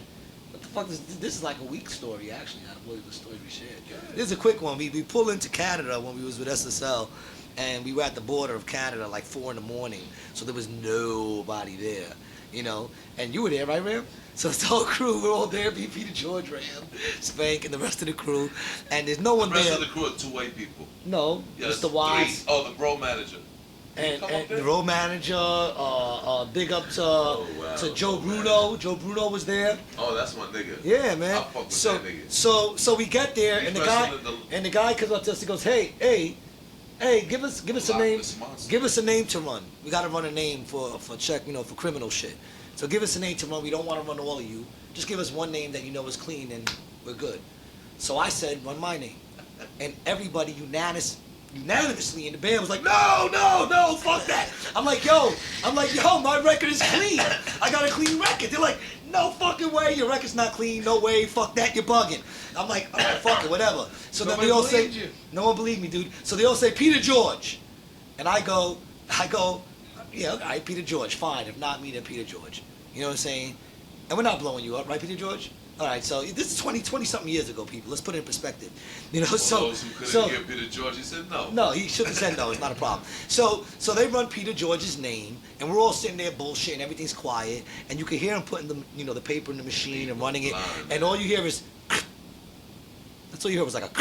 What the fuck is this? Is like a weak story actually. I don't believe the story we shared. This is a quick one. We pulled into Canada when we was with SSL, and we were at the border of Canada like 4 a.m. So there was nobody there, you know. And you were there, right, Ram? So the whole crew, we're all there. Me, Peter George, Ram, Spank, and the rest of the crew. And there's no one The rest there. of the crew are 2 white people. No, Yes, Mr. Wise. 3. Oh, the bro manager. And, come up and there? the road manager, big up to wow. Joe Road Bruno. Joe Bruno was there. Oh, that's my nigga. Yeah, man. I fuck with So, that nigga. so we get there, He's and the wrestling guy comes up to us. He goes, hey, give us a name. Loch Ness Monster. Give us a name to run. We got to run a name for check, for criminal shit. So give us a name to run. We don't want to run all of you. Just give us one name that you know is clean, and we're good. So I said, run my name, and everybody unanimously in the band was like, no, fuck that. I'm like, yo, my record is clean. I got a clean record. They're like, no fucking way, your record's not clean. No way, fuck that, you're bugging. I'm like, all right, fuck it, whatever. So then they all say, no one believed me, dude. So they all say Peter George, and I go, yeah, all right, Peter George, fine. If not me, then Peter George. You know what I'm saying? And we're not blowing you up, right, Peter George? All right, so this is 20-something years ago, people. Let's put it in perspective. You know, For so those who couldn't hear Peter George, he said no. no, he should have said no. It's not a problem. So they run Peter George's name, and we're all sitting there bullshitting. Everything's quiet, and you can hear him putting the paper in the machine and running it, and all you hear is. That's all you hear was like a.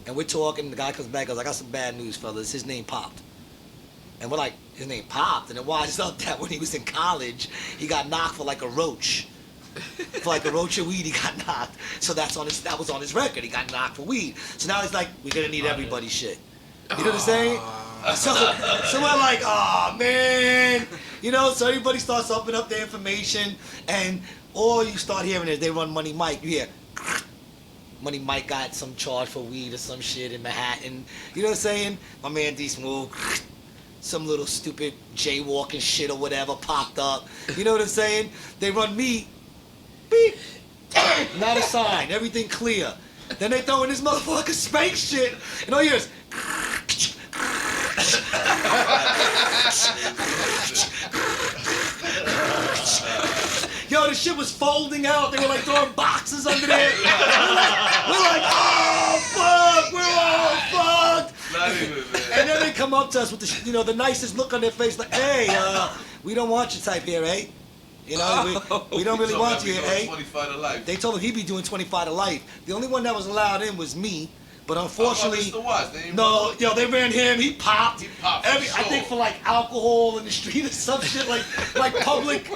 And we're talking. The guy comes back. Goes, I got some bad news, fellas. His name popped. And we're like, his name popped, and it winds up that when he was in college, he got knocked for like a roach. For like a roach of weed, he got knocked. So that was on his record. He got knocked for weed. So now he's like, we're gonna need everybody's shit. You know what I'm saying? So we're like, oh man, So everybody starts opening up their information, and all you start hearing is they run Money Mike. You hear, Money Mike got some charge for weed or some shit in Manhattan. You know what I'm saying? My man D Smooth. Some little stupid jaywalking shit or whatever popped up. You know what I'm saying? They run me. Beep. Not a sign. Everything clear. Then they throw in this motherfucker Spank shit. And all you hear is. Yo, the shit was folding out. They were like throwing boxes under there. We're like, oh, fuck. We're all fucked. Not even, man. And then they come up to us with the nicest look on their face, like, hey, we don't want your type here, eh? We don't really want you here, eh? 25 to life. They told him he'd be doing 25 to life. The only one that was allowed in was me, but unfortunately, they ran him. He popped. I think for like alcohol in the street or some shit, like public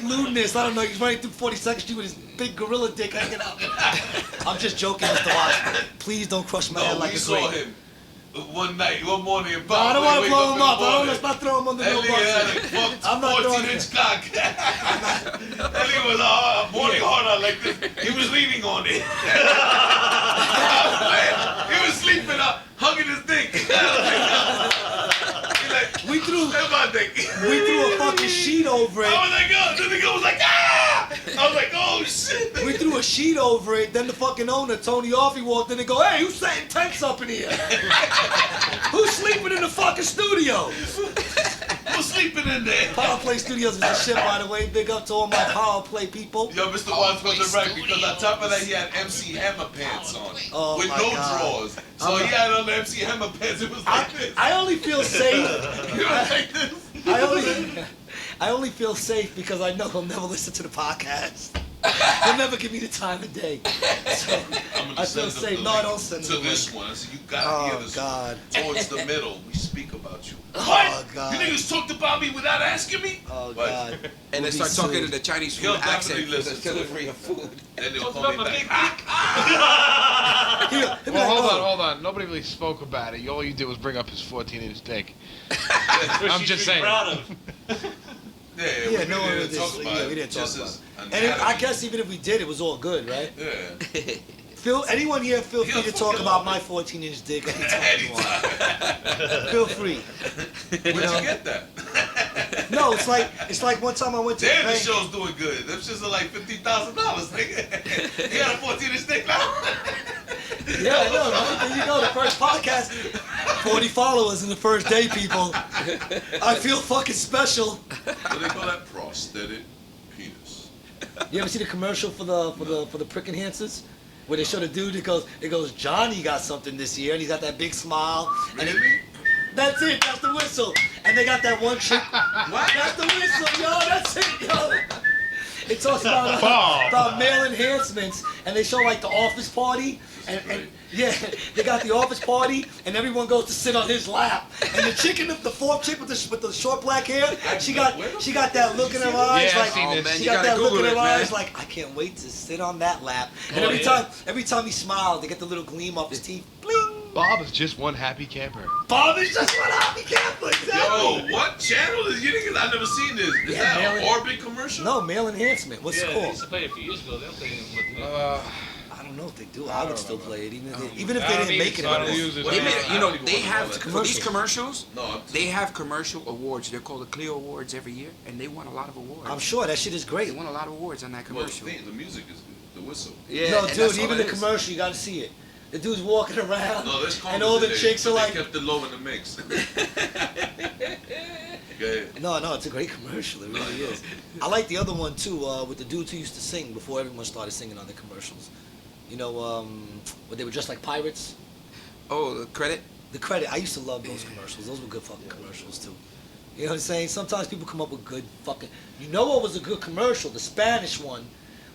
lewdness. I don't know. He's running through 42nd Street with his big gorilla dick hanging out. I'm just joking, Mr. Watson. Please don't crush my head like a we saw grape. him one morning in No, I don't want to blow him up. Let's not throw him under no bus. I'm not throwing him. 14-inch cock. That nigga was morning harder like this. He was leaning on it. He was sleeping up, hugging his dick. We threw my dick. We threw a fucking sheet over it. I was like, oh, the nigga was like, ah! I was like, oh shit. We threw a sheet over it. Then the fucking owner, Tony Offie, walked in and go, hey, who's setting tents up in here? Who's sleeping in the fucking studio? Who's sleeping in there? Power Play Studios is a shit, by the way. Big up to all my Power Play people. Yo, Mr. Watts wasn't right because on top of that he had MC Hammer pants on with no drawers. So he had on the MC Hammer pants. It was like this. I only feel safe. You know, like this. I only feel safe because I know he'll never listen to the podcast. He'll never give me the time of day. So I feel safe. No, I don't send to him this one. one. So you gotta hear this God. one. Towards the middle. We speak speak about you. Oh, What? God. You niggas talked about me without asking me? Oh But God. And We'll they be start talking sued. in the Chinese food He'll accent definitely for the listen to delivery it. of food. Then they'll Talked call me about my big back. He'll be Well, like, oh. hold on. Nobody really spoke about it. All you did was bring up his 14-inch dick. Which I'm you just should be saying. proud of. Yeah, Yeah, we no one didn't did. talk about Yeah, it. we didn't talk Just about as it. And I anatomy. guess even if we did, it was all good, right? Yeah. Feel anyone here feel free to Yeah, talk fucking about love my it. 14-inch dick anytime you want. Anytime. Feel free. Where'd know? you get that? No, it's like one time I went to the Damn, the bank. show's doing good. Them shits are like $50,000, nigga. You got a 14-inch dick now? Yeah, I know, right? There you go, the first podcast. 40 followers in the first day, people. I feel fucking special. What do they call that? Prosthetic penis. You ever see the commercial for the prick enhancers? Where they show the dude, it goes, Johnny got something this year, and he's got that big smile. And Really? that's it, that's the whistle. And they got that one chick. What? That's the whistle, yo, that's it, yo. It talks about, Oh. about male enhancements, and they show like the office party, and yeah, they got the office party, and everyone goes to sit on his lap, and the chick, the fourth chick with the short black hair, she got that look in her eyes, Yeah, I've like seen this. man, she you got gotta that look Google in her it, man. eyes, like I can't wait to sit on that lap, and Oh, yeah. every time he smiles, they get the little gleam off his teeth, bling. Bob is just one happy camper. Bob is just what happy camper, exactly. Yo, what channel is you niggas? I've never seen this. Is Yeah, that an man. Orbit commercial? No, male enhancement. What's Yeah, it they called? used to play it a few years ago. They don't play it anymore. I don't know if they do. I I would don't still remember. play it, even I if they don't didn't need make it, it. so I don't anymore. use it. What They do made, I you don't know, even they wanna have know that. for these commercials. No, I'm They have commercial awards. They're called the Clio Awards every year, and they won a lot of awards. I'm sure that shit is They great. won a lot of awards on that well, commercial. the music is good. The whistle. Yeah, No, and dude, that's all even it the is. commercial, you gotta see it. The dude's walking around, No, there's and all the chicks are like, They kept it low in the mix. Okay. no, it's a great commercial. It really is. I like the other one too, with the dudes who used to sing before everyone started singing on the commercials. You know, where they were dressed like pirates. Oh, the credit. The credit, I used to love those commercials. Those were good fucking commercials too. You know what I'm saying? Sometimes people come up with good fucking. You know what was a good commercial? The Spanish one,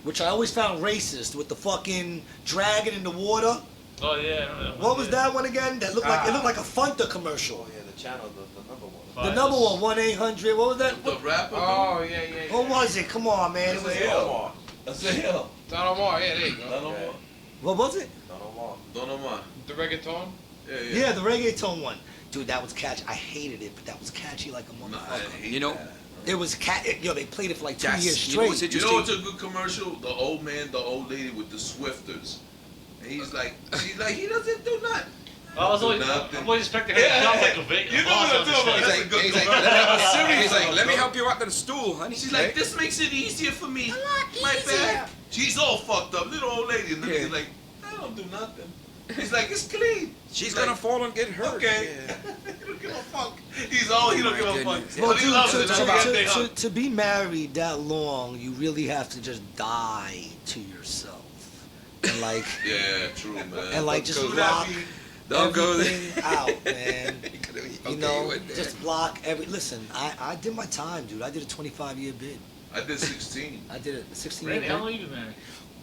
which I always found racist, with the fucking dragon in the water. Oh yeah, I remember that one. What was that one again? That looked like it looked like a Fanta commercial. Yeah, the channel, the number one. The number one, 1-800. What was that? The rapper. Oh, yeah. What was it? Come on, man. It was, That's a hill. Don Omar, yeah, there you Not go. no more. what was it? Not no more. Don't know mine. The reggaeton? Yeah. Yeah, the reggaeton one. Dude, that was catchy. I hated it, but that was catchy like a No, I motherfucker. hate You know, that. It was Yo, they played it for like 2 That's- years you know straight. what's You interesting? know what's a good commercial? The old man, the old lady with the Swifters. And she's like, he doesn't do nothing. I was always, Nothing. I'm always expecting her to jump like a bait. You know what I'm talking about. That's a good commercial. He's like, let me help you out to the stool, honey. She's like, this makes it easier for me. My back. She's all fucked up, little old lady. And then Yeah. he's like, I don't do nothing. He's like, it's clean. She's He's gonna like, fall and get hurt. Okay. Yeah. He don't give a fuck. He don't give a fuck. goodness. Well, But he dude, loves it. That's why they hug. to be married that long, you really have to just die to yourself. And like, Yeah, true, man. and like just Don't go block Don't go there. everything out, man. Okay, You know, went there. just block listen, I did my time, dude. I did a 25-year bid. I did 16. I did a 16-year Randy, how bid. long you been married?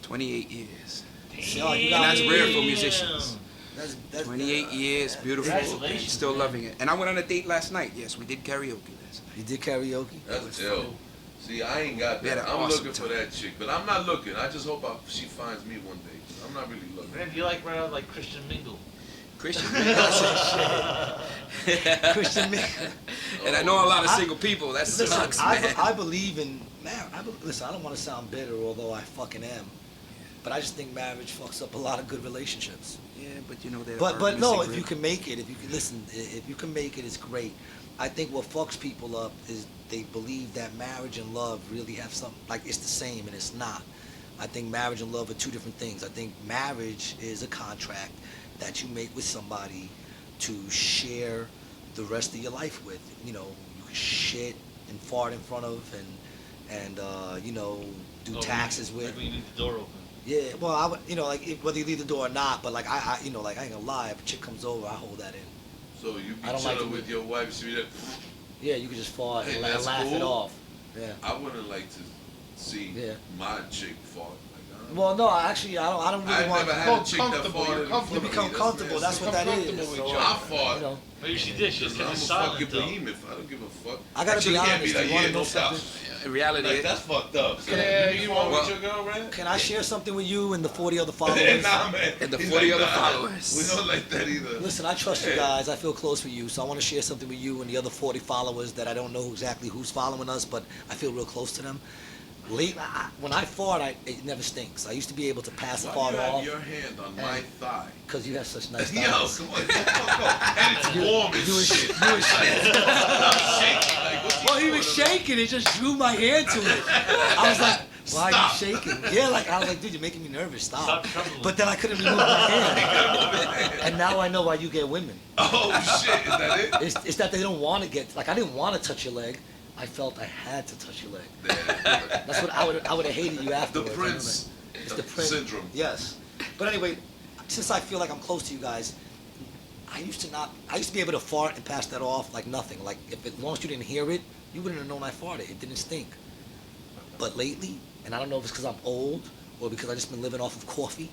28 years. Yo, you got- That's rare for musicians. That's 28 years, beautiful. Congratulations, Still man. loving it. And I went on a date last night. Yes, we did karaoke last night. You did karaoke? That's ill. See, I ain't got We had that. an I'm awesome looking for time. that chick, but I'm not looking. I just hope she finds me one day. I'm not really looking. Randy, you like right out like Christian Mingle. Christian. Christian man. And I know a lot of single people. That Listen, sucks, man. I believe in listen, I don't want to sound bitter, although I fucking am. But I just think marriage fucks up a lot of good relationships. Yeah, but you know that. But no, if you can make it, if you can listen, if you can make it, it's great. I think what fucks people up is they believe that marriage and love really have something like it's the same, and it's not. I think marriage and love are two different things. I think marriage is a contract that you make with somebody to share the rest of your life with. You know, you can shit and fart in front of, and you know, do taxes with. Like when you leave the door open. Yeah, well, I would, you know, like whether you leave the door or not, but like I you know, like I ain't gonna lie, if a chick comes over, I hold that in. So you be I don't like chilling to with your wife, she be like, Yeah, you can just fart and Hey, that's laugh it cool. off. Yeah. I wouldn't like to see Yeah. my chick fart. Like, Well, no, actually, I don't really I've want. never had a chick that comfortable, farted you're in front You of me. become comfortable. That's what that comfortable is. with So, you. I fart. you know, Maybe she did. She was kind I'm of a silent fucking though. behemoth. I don't give a fuck. I gotta be Actually, can't honest. be like, You wanna yeah, know no something? doubt. In reality, Like, that's fucked up. Yeah, you you fought know. with your girl, man? Can I share something with you and the 40 other followers? Nah, man. And the He's 40 like, other nah, followers. We don't like that either. Listen, I trust you Yeah. guys. I feel close with you, so I want to share something with you and the other 40 followers that I don't know exactly who's following us, but I feel real close to them. When I fart, it never stinks. I used to be able to pass a Why fart do you have off your hand on my thigh? because you have such nice Yo, thighs. come on. And it's warm as You shit. was shaking. I'm shaking. Like, what's he Well, he doing? was shaking. It just drew my hand to it. I was like, why Stop. are you shaking? Yeah, like I was like, dude, you're making me nervous. Stop. Stop trembling. But then I couldn't remove my hand. And now I know why you get women. Oh, shit. Is that it? It's that they don't want to get, like I didn't want to touch your leg. I felt I had to touch your leg. That's what I would have hated you The afterwards. Prince It's the Prince syndrome. Yes. But anyway, since I feel like I'm close to you guys, I used to be able to fart and pass that off like nothing. Like as long as you didn't hear it, you wouldn't have known I farted. It didn't stink. But lately, and I don't know if it's because I'm old or because I just been living off of coffee.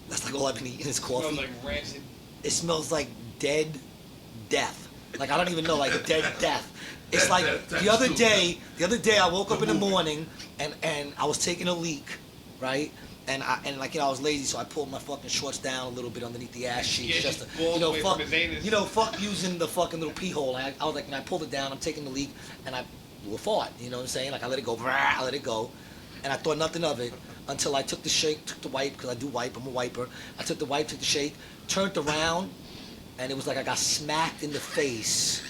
That's like all I've been eating is coffee. Smells like rancid. It smells like dead death. Like I don't even know, like dead death. It's Dead like death, the other that's day I woke up in the movie. morning and I was taking a leak, right? And I was lazy, so I pulled my fucking shorts down a little bit underneath the ass cheeks, Yeah, just just to, balls away from his anus. fuck using the fucking little pee hole. I was like, when I pulled it down, I'm taking the leak, and I blew a fart. You know what I'm saying? Like I let it go, I let it go, and I thought nothing of it until I took the shake, took the wipe, because I do wipe, I'm a wiper. I took the wipe, took the shake, turned around, and it was like I got smacked in the face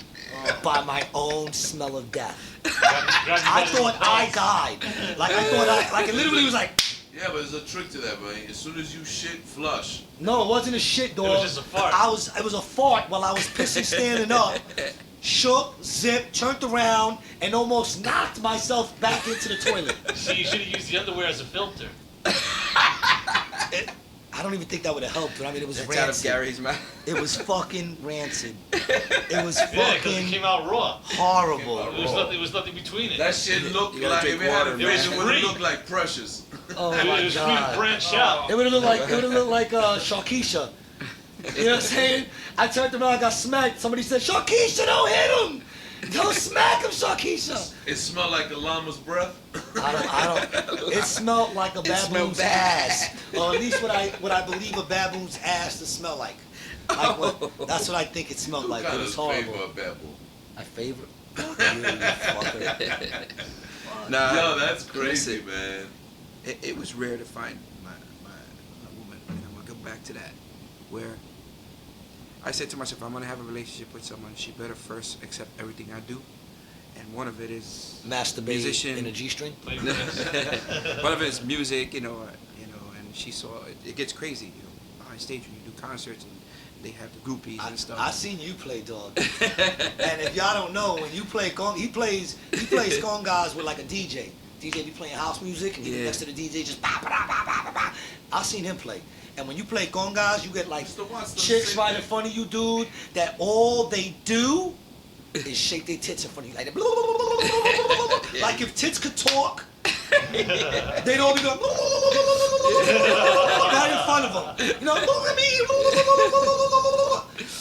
by my own smell of death. I thought I died. Like I thought like it literally was like, Yeah, but there's a trick to that, man. As soon as you shit, flush. no, it wasn't a shit, dog. It was just a fart. It was a fart while I was pissing standing up. Shook, zipped, turned around, and almost knocked myself back into the toilet. See, you should have used the underwear as a filter. I don't even think that would have helped, but I mean, it was That's out of rancid. Gary's mouth. It was fucking rancid. It was Yeah, because it fucking came out raw. horrible. It was nothing between it. That shit looked You gotta like, drink if it had a water, vision, man. it would have Free. looked like Precious. Oh it my was free to god. branch out. It would have looked like Sharkeisha. You know what I'm saying? I turned around, I got smacked. Somebody said, Sharkeisha, don't hit him! Don't smack him, Sharkeisha! It smelled like a llama's breath. I don't. It smelled like a smelled baboon's bad. ass, or at least what I believe a baboon's ass to smell like. That's what I think it smelled like. It Kind was of horrible. favor a baboon. I favor. Fuck you, you fucker. Nah, Yo, that's crazy, listen, man. it was rare to find my woman, and I'm gonna go back to that, where I said to myself, I'm gonna have a relationship with someone, she better first accept everything I do, and one of it is Masturbate musician. in a G-string. Play for this. One of it is music, and she saw it gets crazy, behind stage when you do concerts and they have the groupies and stuff. I seen you play, dog. And if y'all don't know, when you play gong, he plays congas with like a DJ. DJ be playing house music, and he be Yeah. next to the DJ just ba ba ba ba ba ba. I seen him play. And when you play congas, you get like Mr. Watson, chicks sit right in there. front of you, dude, that all they do is shake their tits in front of you like that. Like if tits could talk, they'd all be going right in front of them. You know, look at me.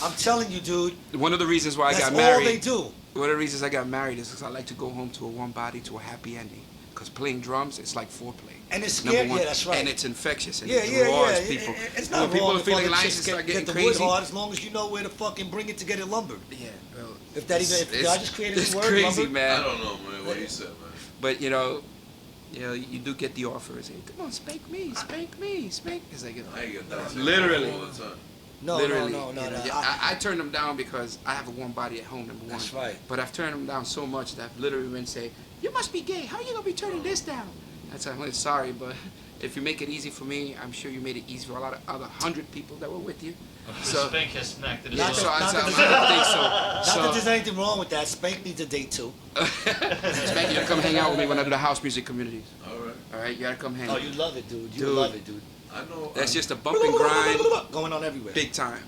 I'm telling you, dude. One of the reasons why I That's got all married. they do. One of the reasons I got married is because I like to go home to a warm body, to a happy ending. Because playing drums, it's like foreplay. And it's Number scary. one. Yeah, that's right. And it's infectious. And Yeah, it yeah, draws yeah. people. It's And not when people wrong are if feeling other lights chicks and start get getting the crazy. wood hard as long as you know where to fucking bring it to get it lumbered. Yeah, well, If that even, if it's- I just created it's the word crazy, lumber. man. I don't know, man. What you said, man. But you do get the offers. Hey, come on, spank me, spank me, spank. It's like, I ain't get that. Literally. All the time. No, literally. no. Yeah, I turn them down because I have a warm body at home, number one. That's right. But I've turned them down so much that I've literally been say, you must be gay. How are you going to be turning this down? That's I'm like, sorry, but if you make it easy for me, I'm sure you made it easy for a lot of other 100 people that were with you. So, Spank has smacked it Not as so well. I not don't that- think Not that so. there's anything wrong with that. Spank needs a date too. Spank, you gotta come hang out with me when I do the house music communities. All right. All right, you gotta come hang. Oh, you love it, dude. You Dude. love it, dude. I know. That's just a bump and grind, Going on everywhere. big time.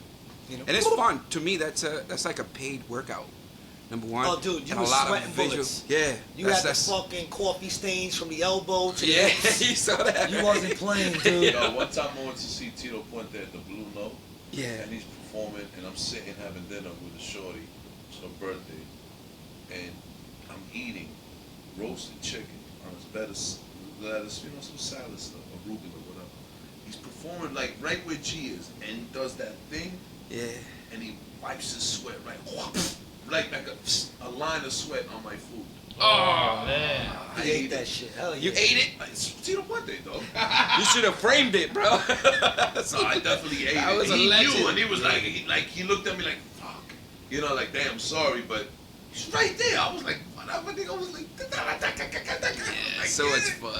You know? And it's fun. To me, that's like a paid workout. number one. Oh, dude, you and were a lot sweating of visual. bullets. Yeah. You had the fucking coffee stains from the elbow to the Yeah, hips. you saw that. You wasn't playing, dude. Yo, one time I went to see Tito Puente at the Blue Note. Yeah. And he's performing, and I'm sitting having dinner with a shorty. It's her birthday. And I'm eating roasted chicken on his lettuce, you know, some salad stuff, arugula, whatever. He's performing like right where G is, and he does that thing, Yeah. and he wipes his sweat like a line of sweat on my food. Oh, man. I He ate that shit. Hell yeah. You ate it? It's Tito Puente, though. You should have framed it, bro. No, I definitely ate That it. was a He legend. knew, and he was like, he looked at me like, fuck. You know, like, damn, sorry, but he's right there. I was like, whatever, nigga. I was like, So it's fun.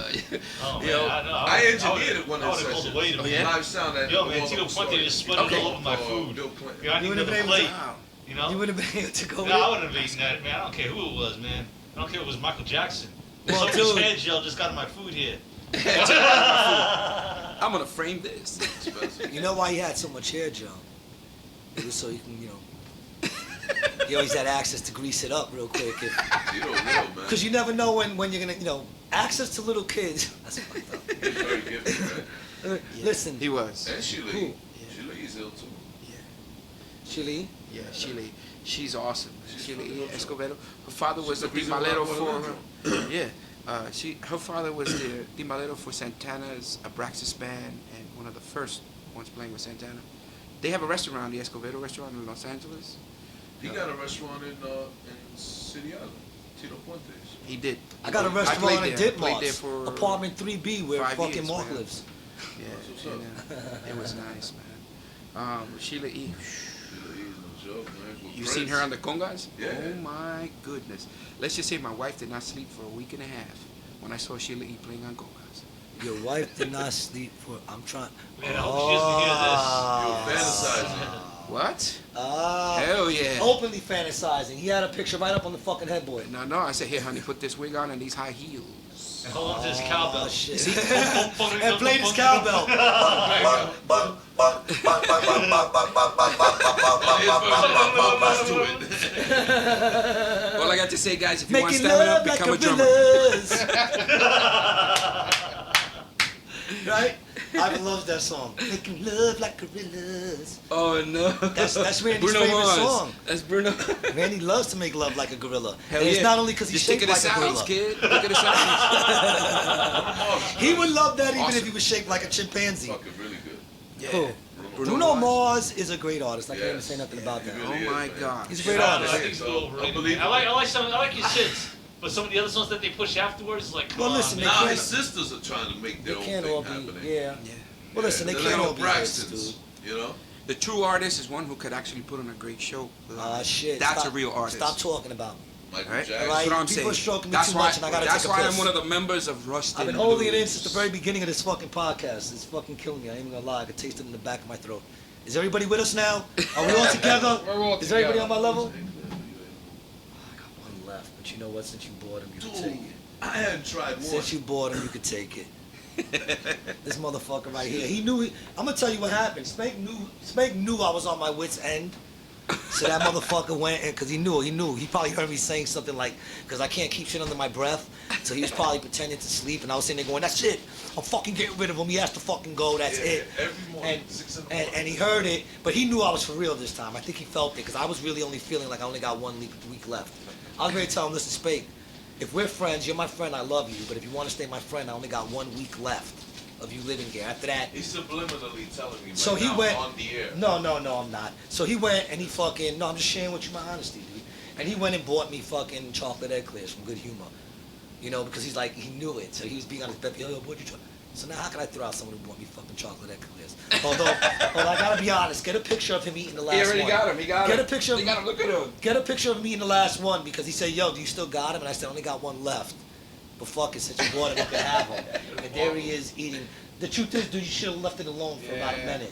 Oh, man. Yo, I know. I engineered it one I of would the have pulled sessions. away to Oh, me. yeah? Live sound at Yo, the man, Warm Tito Up Puente Story. just spun it Okay. all over my food. Bill Clinton. You know, I You need would've another been able to- plate. Wow. You know? You would have been able to go No, I wouldn't have eaten that, man. I don't care who it was, man. I don't care if it was Michael Jackson. Well, Someone's dude. head gel just got in my food here. I'm gonna frame this. Expensive. You know why he had so much hair, Joe? It was so he can, he always had access to grease it up real quick. Tito real, man. Because you never know when you're gonna, access to little kids. That's fucked up. He's very gifted, man. Listen, He was. And Sheila Who? E. Sheila E's ill, too. Yeah. Chili. Yeah, Sheila. She's awesome. She's Sheila from E. North Escobedo. Her father was She's the the reason why I timalero bought for. Yeah. Her father was the timalero for Santana's Abraxas band and one of the first ones playing with Santana. They have a restaurant, the Escobedo restaurant in Los Angeles. He got a restaurant in City Island, Tito Puente's. He did. I got a played restaurant in there. I played there Ditmars, for apartment 3B, where 5 fucking years, Mark man. lives. Yeah, That's and, what's it was nice, man. Sheila E. Sheila E's no joke, man. With You Prince. seen her on the congas? Yeah. Oh my goodness. Let's just say my wife did not sleep for a week and a half when I saw Sheila E. playing on congas. Your wife did not sleep for. I'm trying. Man, I hope she doesn't hear this. You were fantasizing. What? Ah. Hell yeah. Openly fantasizing. He had a picture right up on the fucking headboard. No, I said, here, honey, put this wig on and these high heels. And hold on to this cowbell. Oh, shit. And And played his cowbell. All I got to say, guys, if you want Making stamina, love like become a drummer. gorillas. Right? I love that song. Making love like gorillas. Oh, no. That's Randy's Bruno favorite Mars. song. That's Bruno. Randy loves to make love like a gorilla. Hell And it's yeah. not only because he's Just think shaped of the like a sounds, gorilla. kid. Look at the sounds. He would love that even Awesome. if he was shaped like a chimpanzee. Fucking really good. Yeah. Who? Bruno Mars is a great artist. I can't even say nothing about that. He Oh, really is, my man. God. He's a I great don't know, artist. I think it's a little overrated. Unbelievable. I like his hits, but some of the other songs that they push afterwards is like, come Well, on, listen, man. Now can't- his sisters are trying to make They their own can't thing all be, happening. yeah. Yeah. Well, listen, they the can't little all be hits, Braxtons, dude. you know? The true artist is one who could actually put on a great show. Ah, shit. That's Stop- a real artist. Stop talking about me. Michael Right? Jackson. All right. That's what I'm People saying. are stroking me That's too why, much and I gotta that's take a why piss. I'm one of the members of Rustin I've been holding it in Bluez. since the very beginning of this fucking podcast. It's fucking killing me. I ain't even gonna lie. I can taste it in the back of my throat. Is everybody with us now? Are we all together? We're all Is everybody together. on my level? I got one left, but you know what? Since you bought him, you can take Dude, it. I hadn't tried one. Since you bought him, you could take it. This motherfucker right here. He knew. I'm gonna tell you what happened. Snake knew I was on my wits' end. So that motherfucker went in because he knew. He probably heard me saying something like, because I can't keep shit under my breath. So he was probably pretending to sleep, and I was sitting there going, "That's it. I'm fucking getting rid of him. He has to fucking go. That's Yeah, it." every morning, And, 6 in the morning. and he heard it, but he knew I was for real this time. I think he felt it because I was really only feeling like I only got 1 week left. I was ready to tell him, "Listen, Spake, if we're friends, you're my friend. I love you. But if you want to stay my friend, I only got 1 week left of you living here. After that." He's subliminally telling me So right he now went. on the air. No, I'm not. So he went and he fucking. No, I'm just sharing with you my honesty, dude. And he went and bought me fucking chocolate eclairs from Good Humor. You know, because he's like, he knew it. So he was being on his bed. Yo, what'd you try? So now how can I throw out someone who bought me fucking chocolate eclairs? Although I gotta be honest, get a picture of him eating the last He already one. got him. He got him. Get a picture of You got him. Look at him. Get a picture of him eating the last one because he said, "Yo, do you still got him?" And I said, "I only got 1 left." But fuck it, since you bought him, you can have him. And there he is eating. The truth is, dude, you should have left it alone for about a minute.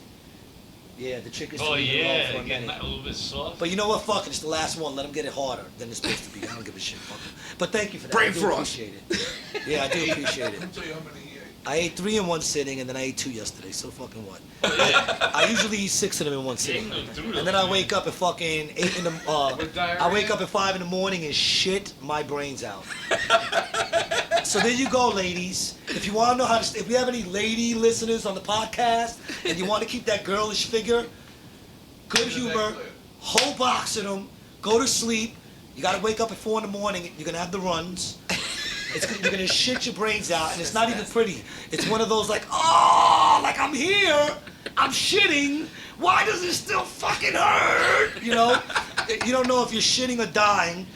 Yeah, the trick is to Oh leave it alone yeah, for a getting minute. a little bit soft. But you know what? Fuck it. It's the last one. Let him get it harder than it's supposed to be. I don't give a shit. Fuck him. But thank you for that. Brain I do frost. appreciate it. Yeah, I do appreciate it. Let me tell you how many he ate. I ate 3 in one sitting, and then I ate 2 yesterday. So fucking what? I usually eat 6 of them in one sitting, and then I wake up at fucking 8 in the. I wake up at 5 in the morning and shit my brains out. So there you go, ladies. If you want to know how to, if we have any lady listeners on the podcast, and you want to keep that girlish figure, good humor, whole box of them, go to sleep. You got to wake up at 4 in the morning. You're gonna have the runs. You're gonna shit your brains out, and it's not even pretty. It's one of those like, oh, like I'm here, I'm shitting. Why does it still fucking hurt? You know, you don't know if you're shitting or dying,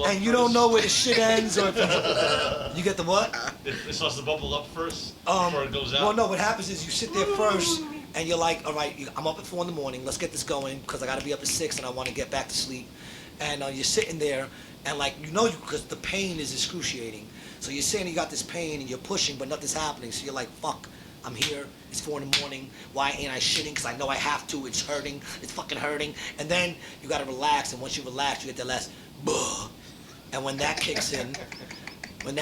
and you don't know where the shit ends or if you get the what? It starts to bubble up first before it goes out. Well, no. What happens is you sit there first, and you're like, all right, I'm up at 4 in the morning. Let's get this going because I got to be up at 6 and I want to get back to sleep. And you're sitting there, and like because the pain is excruciating. So you're saying you got this pain and you're pushing, but nothing's happening. So you're like, fuck, I'm here. It's 4 in the morning. Why ain't I shitting? Because I know I have to. It's hurting. It's fucking hurting. And then you got to relax. And once you relax, you get that last, buh. And when that kicks in, then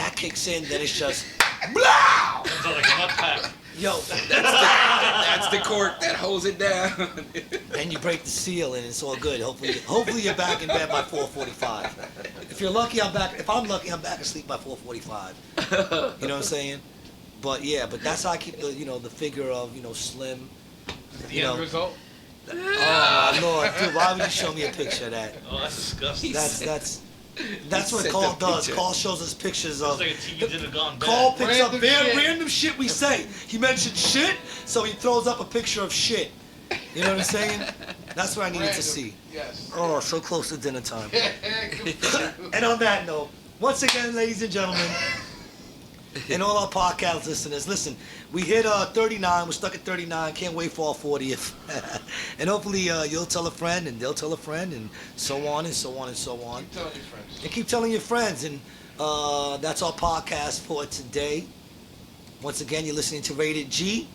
it's just, blah! It's like a nut pack. Yo, That's the cork that holds it down. and you break the seal and it's all good. Hopefully you're back in bed by 4:45. If you're lucky, I'm back. If I'm lucky, I'm back asleep by 4:45. You know what I'm saying? But yeah, that's how I keep the figure of slim. The end result. Oh Lord, dude, why would you show me a picture of that? Oh, that's disgusting. That's what sent Carl a does. picture. Carl shows us pictures of. It's like a TV dinner gone bad. Carl picks up Random shit. random shit we say. He mentioned shit, so he throws up a picture of shit. You know what I'm saying? That's what I needed to see. Yes. Oh, so close to dinner time. Good for you. And on that note, once again, ladies and gentlemen, and all our podcast listeners, listen, we hit 39. We're stuck at 39. Can't wait for our 40th. And hopefully you'll tell a friend, and they'll tell a friend, and so on and so on and so on. Keep telling your friends. And keep telling your friends. And that's our podcast for today. Once again, you're listening to Rated G.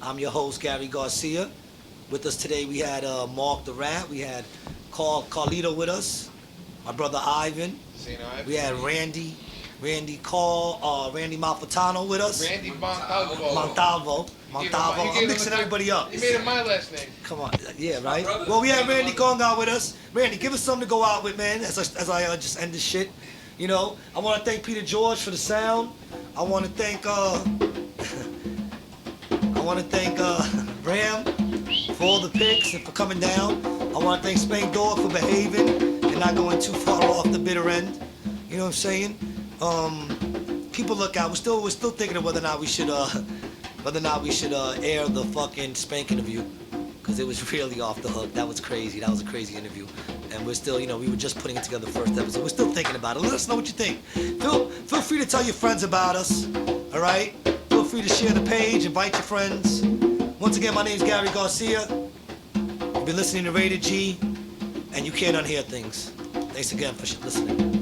I'm your host, Gary Garcia. With us today, we had Mark the Rat. We had Carlito with us. My brother Ivan. St. Ives. We had Randy Malfitano with us. Randy Montalvo. Montalvo. I'm mixing everybody up. You made it my last name. Come on. Yeah, right? Well, we had Randy Conga with us. Randy, give us something to go out with, man, as I just end this shit. I want to thank Peter George for the sound. I want to thank Ram for all the picks and for coming down. I want to thank Spain Dog for behaving and not going too far off the bitter end. You know what I'm saying? People look out. We're still thinking of whether or not we should air the fucking Spank interview, because it was really off the hook. That was crazy. That was a crazy interview, and we're still, we were just putting it together the first episode. We're still thinking about it. Let us know what you think. Feel free to tell your friends about us. All right. Feel free to share the page. Invite your friends. Once again, my name is Gary Garcia. You've been listening to Rated G, and you can't unhear things. Thanks again for listening.